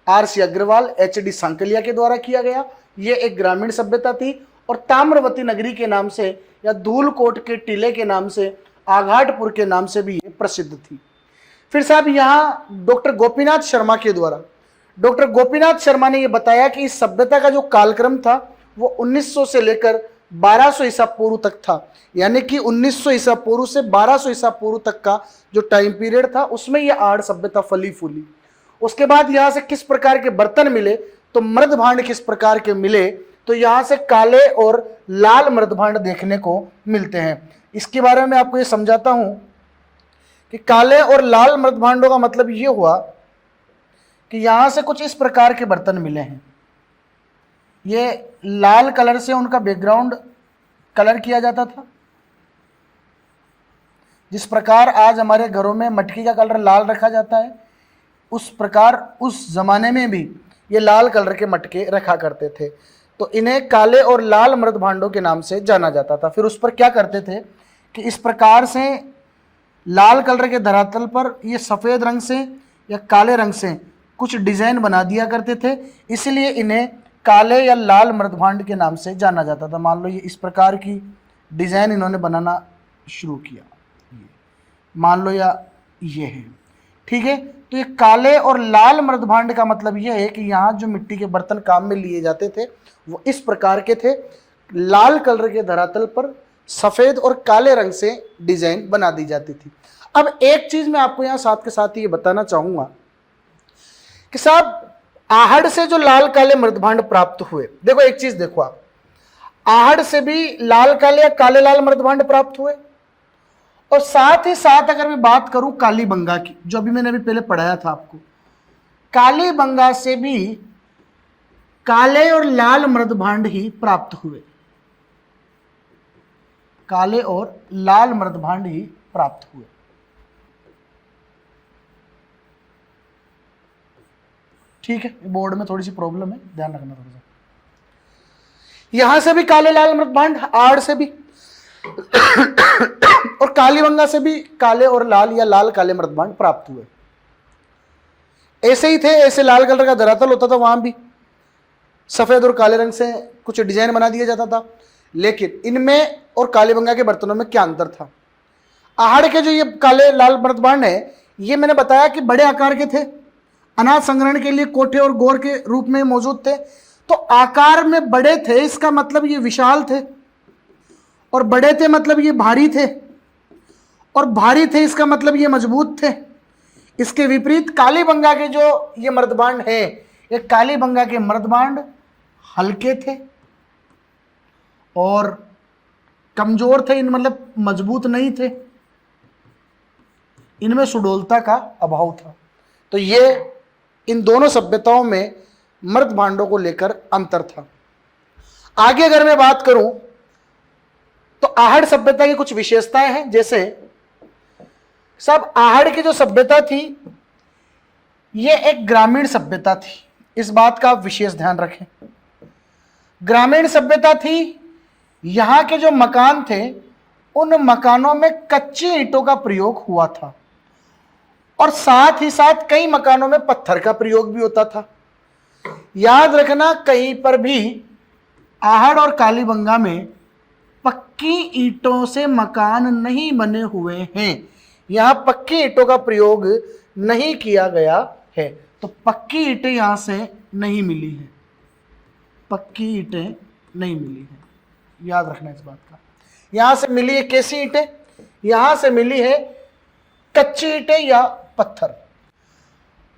R C Agrawal, HD Sankalia के द्वारा किया गया। यह एक ग्रामीण सभ्यता थी और ताम्रवती नगरी के नाम से या धूलकोट के टीले के नाम से, आघाटपुर के नाम से भी ये प्रसिद्ध थी। फिर साहब यहाँ डॉक्टर गोपीनाथ शर्मा के द्वारा, डॉक्टर गोपीनाथ शर्मा ने यह बताया कि इस सभ्यता का जो कालक्रम था वो 1900 से लेकर 1200 ईसा पूर्व तक था। यानी कि 1900 ईसा पूर्व से 1200 ईसा पूर्व तक का जो टाइम पीरियड था उसमें ये आड़ सभ्यता फली फूली। उसके बाद यहां से किस प्रकार के बर्तन मिले, तो मृद भांड किस प्रकार के मिले, तो यहां से काले और लाल मृद भांड देखने को मिलते हैं। इसके बारे में आपको ये समझाता हूं कि काले और लाल मृद भांडों का मतलब ये हुआ कि यहां से कुछ इस प्रकार के बर्तन मिले हैं। ये लाल कलर से उनका बैकग्राउंड कलर किया जाता था। जिस प्रकार आज हमारे घरों में मटकी का कलर लाल रखा जाता है, उस प्रकार उस जमाने में भी ये लाल कलर के मटके रखा करते थे। तो इन्हें काले और लाल मृद भांडों के नाम से जाना जाता था। फिर उस पर क्या करते थे कि इस प्रकार से लाल कलर के धरातल पर ये सफ़ेद रंग से या काले रंग से कुछ डिज़ाइन बना दिया करते थे, इसलिए इन्हें काले या लाल मृद भांड के नाम से जाना जाता था। मान लो ये इस प्रकार की डिज़ाइन इन्होंने बनाना शुरू किया, मान लो या ये है, ठीक है। तो ये काले और लाल मृद भांड का मतलब ये है कि यहाँ जो मिट्टी के बर्तन काम में लिए जाते थे वो इस प्रकार के थे, लाल कलर के धरातल पर सफ़ेद और काले रंग से डिज़ाइन बना दी जाती थी। अब एक चीज़ मैं आपको यहाँ साथ के साथ ये बताना चाहूँगा कि साहब आहड़ से जो लाल काले मृद भांड प्राप्त हुए, देखो एक चीज़ देखो आप, आहड़ से भी लाल काले या काले लाल मृद भांड प्राप्त हुए, और साथ ही साथ अगर मैं बात करूं कालीबंगा की, जो अभी मैंने पहले पढ़ाया था आपको, कालीबंगा से भी काले और लाल मृद भांड ही प्राप्त हुए, काले और लाल मृद भांड ही प्राप्त हुए। ठीक है, बोर्ड में थोड़ी सी प्रॉब्लम है, ध्यान रखना थोड़ा सा। यहां से भी काले लाल मृद भांड, आड़ से भी और कालीबंगा से भी काले और लाल या लाल काले मृद भांड प्राप्त हुए। ऐसे ही थे, ऐसे लाल कलर का धरातल होता था, वहां भी सफेद और काले रंग से कुछ डिजाइन बना दिया जाता था। लेकिन इनमें और कालीबंगा के बर्तनों में क्या अंतर था? आहड़ के जो ये काले लाल मृद भांड है, ये मैंने बताया कि बड़े आकार के थे, अनाज संग्रहण के लिए कोठे और गोर के रूप में मौजूद थे। तो आकार में बड़े थे, इसका मतलब ये विशाल थे, और बड़े थे मतलब ये भारी थे, और भारी थे इसका मतलब ये मजबूत थे। इसके विपरीत कालीबंगा के जो ये मर्दबांड है, ये कालीबंगा के मर्दबांड हल्के थे और कमजोर थे, इन मतलब मजबूत नहीं थे, इनमें सुडौलता का अभाव था। तो ये इन दोनों सभ्यताओं में मर्द भांडों को लेकर अंतर था। आगे अगर मैं बात करूं तो आहड़ सभ्यता की कुछ विशेषताएं हैं। जैसे सब आहड़ की जो सभ्यता थी ये एक ग्रामीण सभ्यता थी, इस बात का आप विशेष ध्यान रखें। ग्रामीण सभ्यता थी, यहां के जो मकान थे उन मकानों में कच्ची ईंटों का प्रयोग हुआ था, और साथ ही साथ कई मकानों में पत्थर का प्रयोग भी होता था। याद रखना, कहीं पर भी आहड़ और कालीबंगा में पक्की ईंटों से मकान नहीं बने हुए हैं, यहां पक्की ईंटों का प्रयोग नहीं किया गया है। तो पक्की ईंटें यहां से नहीं मिली है, पक्की ईंटें नहीं मिली है, याद रखना इस बात का। यहां से मिली है कैसी ईंटें? यहां से मिली है कच्ची ईंटें या पत्थर।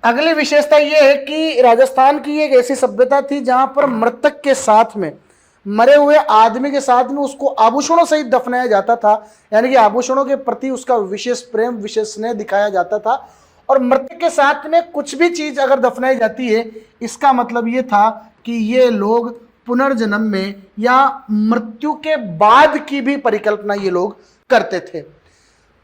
अगली विशेषता यह है कि राजस्थान की एक ऐसी सभ्यता थी जहां पर मृतक के साथ में, मरे हुए आदमी के साथ में उसको आभूषणों सहित दफनाया जाता था, यानी कि आभूषणों के प्रति उसका विशेष प्रेम, विशेष स्नेह दिखाया जाता था। और मृतक के साथ में कुछ भी चीज अगर दफनाई जाती है, इसका मतलब ये था कि ये लोग पुनर्जन्म में या मृत्यु के बाद की भी परिकल्पना ये लोग करते थे।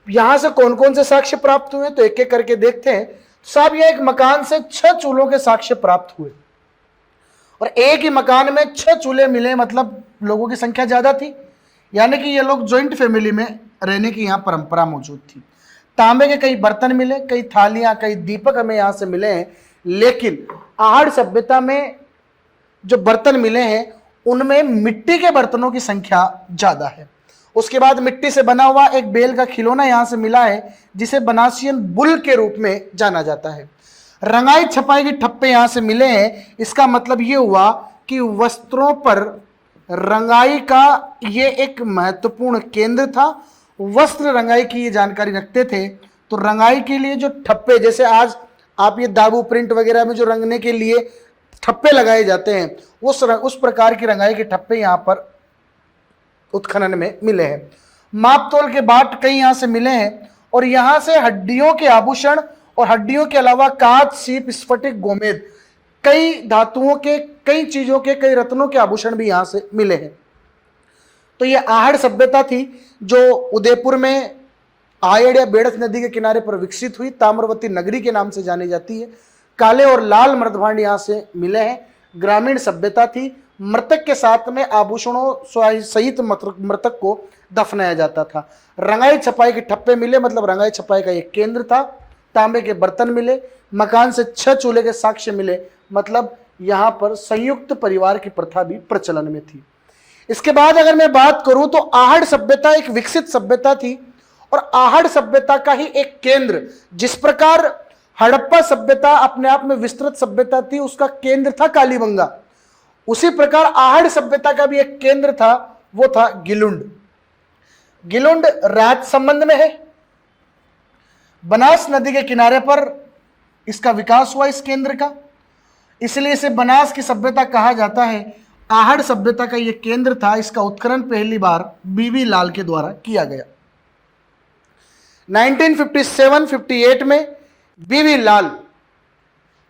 यहां से कौन कौन से साक्ष्य प्राप्त हुए तो एक एक करके देखते हैं। साहब, यह एक मकान से 6 चूल्हों के साक्ष्य प्राप्त हुए, और एक ही मकान में 6 चूल्हे मिले, मतलब लोगों की संख्या ज्यादा थी, यानी कि ये लोग ज्वाइंट फैमिली में रहने की यहाँ परंपरा मौजूद थी। तांबे के कई बर्तन मिले, कई थालियां, कई दीपक हमें यहाँ से मिले हैं। लेकिन आहड़ सभ्यता में जो बर्तन मिले हैं उनमें मिट्टी के बर्तनों की संख्या ज्यादा है। उसके बाद मिट्टी से बना हुआ एक बेल का खिलौना यहां से मिला है, जिसे बनासियन बुल के रूप में जाना जाता है। रंगाई छपाई के ठप्पे यहां से मिले हैं, इसका मतलब यह हुआ कि वस्त्रों पर रंगाई का ये एक महत्वपूर्ण केंद्र था। वस्त्र रंगाई की ये जानकारी रखते थे। तो रंगाई के लिए जो ठप्पे, जैसे आज आप ये दाबू प्रिंट वगैरह में जो रंगने के लिए ठप्पे लगाए जाते हैं, उस प्रकार की रंगाई के ठप्पे यहां पर उत्खनन में मिले हैं। मापतोल के बाट कई यहां से मिले हैं और यहां से हड्डियों के आभूषण और हड्डियों के अलावा कांच, सीप, स्फटिक, गोमेद, कई धातुओं के, कई चीजों के, कई रत्नों के आभूषण भी यहां से मिले हैं। तो यह आहड़ सभ्यता थी जो उदयपुर में आयड़ या बेड़स नदी के किनारे पर विकसित हुई, ताम्रवती नगरी के नाम से जानी जाती है। काले और लाल मृदभांड यहां से मिले हैं। ग्रामीण सभ्यता थी। मृतक के साथ में आभूषणों सहित मृतक को दफनाया जाता था। रंगाई छपाई के ठप्पे मिले, मतलब रंगाई छपाई का एक केंद्र था। तांबे के बर्तन मिले। मकान से 6 चूल्हे के साक्ष्य मिले, मतलब यहां पर संयुक्त परिवार की प्रथा भी प्रचलन में थी। इसके बाद अगर मैं बात करूं तो आहड़ सभ्यता एक विकसित सभ्यता थी और आहड़ सभ्यता का ही एक केंद्र, जिस प्रकार हड़प्पा सभ्यता अपने आप में विस्तृत सभ्यता थी, उसका केंद्र था कालीबंगा, उसी प्रकार आहड़ सभ्यता का भी एक केंद्र था, वो था गिलुंड। गिलुंड राजसमंद में है। बनास नदी के किनारे पर इसका विकास हुआ इस केंद्र का, इसलिए इसे बनास की सभ्यता कहा जाता है। आहड़ सभ्यता का यह केंद्र था। इसका उत्खनन पहली बार बीवी लाल के द्वारा किया गया। 1957-58 में बीवी लाल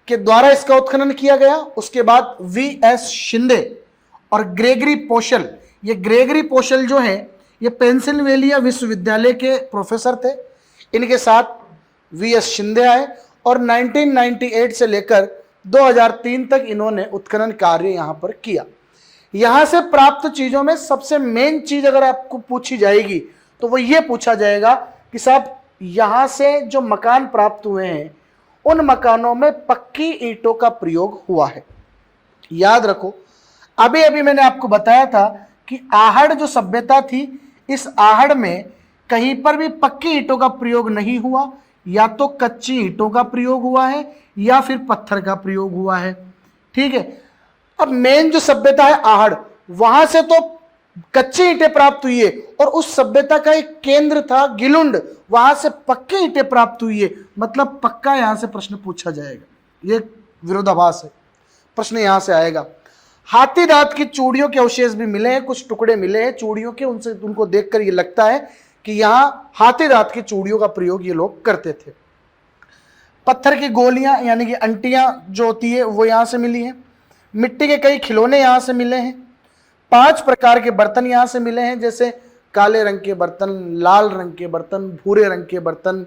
के द्वारा इसका उत्खनन किया गया। उसके बाद वीएस शिंदे और ग्रेगरी पोशल, ये ग्रेगरी पोशल जो है ये पेंसिल्वेनिया विश्वविद्यालय के प्रोफेसर थे। इनके साथ वीएस शिंदे आए और 1998 से लेकर 2003 तक इन्होंने उत्खनन कार्य यहां पर किया। यहां से प्राप्त चीजों में सबसे मेन चीज अगर आपको पूछी जाएगी तो वो ये पूछा जाएगा कि साहब यहां से जो मकान प्राप्त हुए हैं उन मकानों में पक्की ईंटों का प्रयोग हुआ है। याद रखो, अभी अभी मैंने आपको बताया था कि आहड़ जो सभ्यता थी, इस आहड़ में कहीं पर भी पक्की ईंटों का प्रयोग नहीं हुआ, या तो कच्ची ईंटों का प्रयोग हुआ है या फिर पत्थर का प्रयोग हुआ है। ठीक है। अब मेन जो सभ्यता है आहड़, वहां से तो कच्ची ईंटें प्राप्त हुई है और उस सभ्यता का एक केंद्र था गिलुंड, वहां से पक्की ईंटें प्राप्त हुई है, मतलब पक्का यहां से प्रश्न पूछा जाएगा। ये विरोधाभास है, प्रश्न यहां से आएगा। हाथी दांत की चूड़ियों के अवशेष भी मिले हैं, कुछ टुकड़े मिले हैं चूड़ियों के, उनसे उनको देखकर ये लगता है कि यहां हाथी दांत की चूड़ियों का प्रयोग ये लोग करते थे। पत्थर की गोलियां यानी कि अंटियां जो होती है वो यहां से मिली हैं। मिट्टी के कई खिलौने यहां से मिले हैं। 5 प्रकार के बर्तन यहां से मिले हैं, जैसे काले रंग के बर्तन, लाल रंग के बर्तन, भूरे रंग के बर्तन,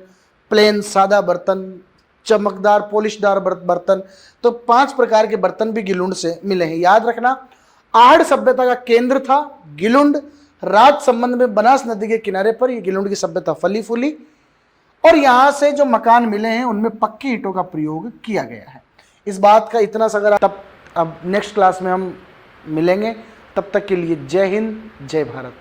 प्लेन सादा बर्तन, चमकदार पॉलिशदार बर्तन। तो 5 प्रकार के बर्तन भी गिलुंड से मिले हैं। याद रखना, आहड़ सभ्यता का केंद्र था गिलुंड। राज संबंध में बनास नदी के किनारे पर यह गिलुंड की सभ्यता फली फूली और यहां से जो मकान मिले हैं उनमें पक्की ईंटों का प्रयोग किया गया है। इस बात का इतना सा अगर तब अब नेक्स्ट क्लास में हम मिलेंगे, तब तक के लिए जय हिंद, जय भारत।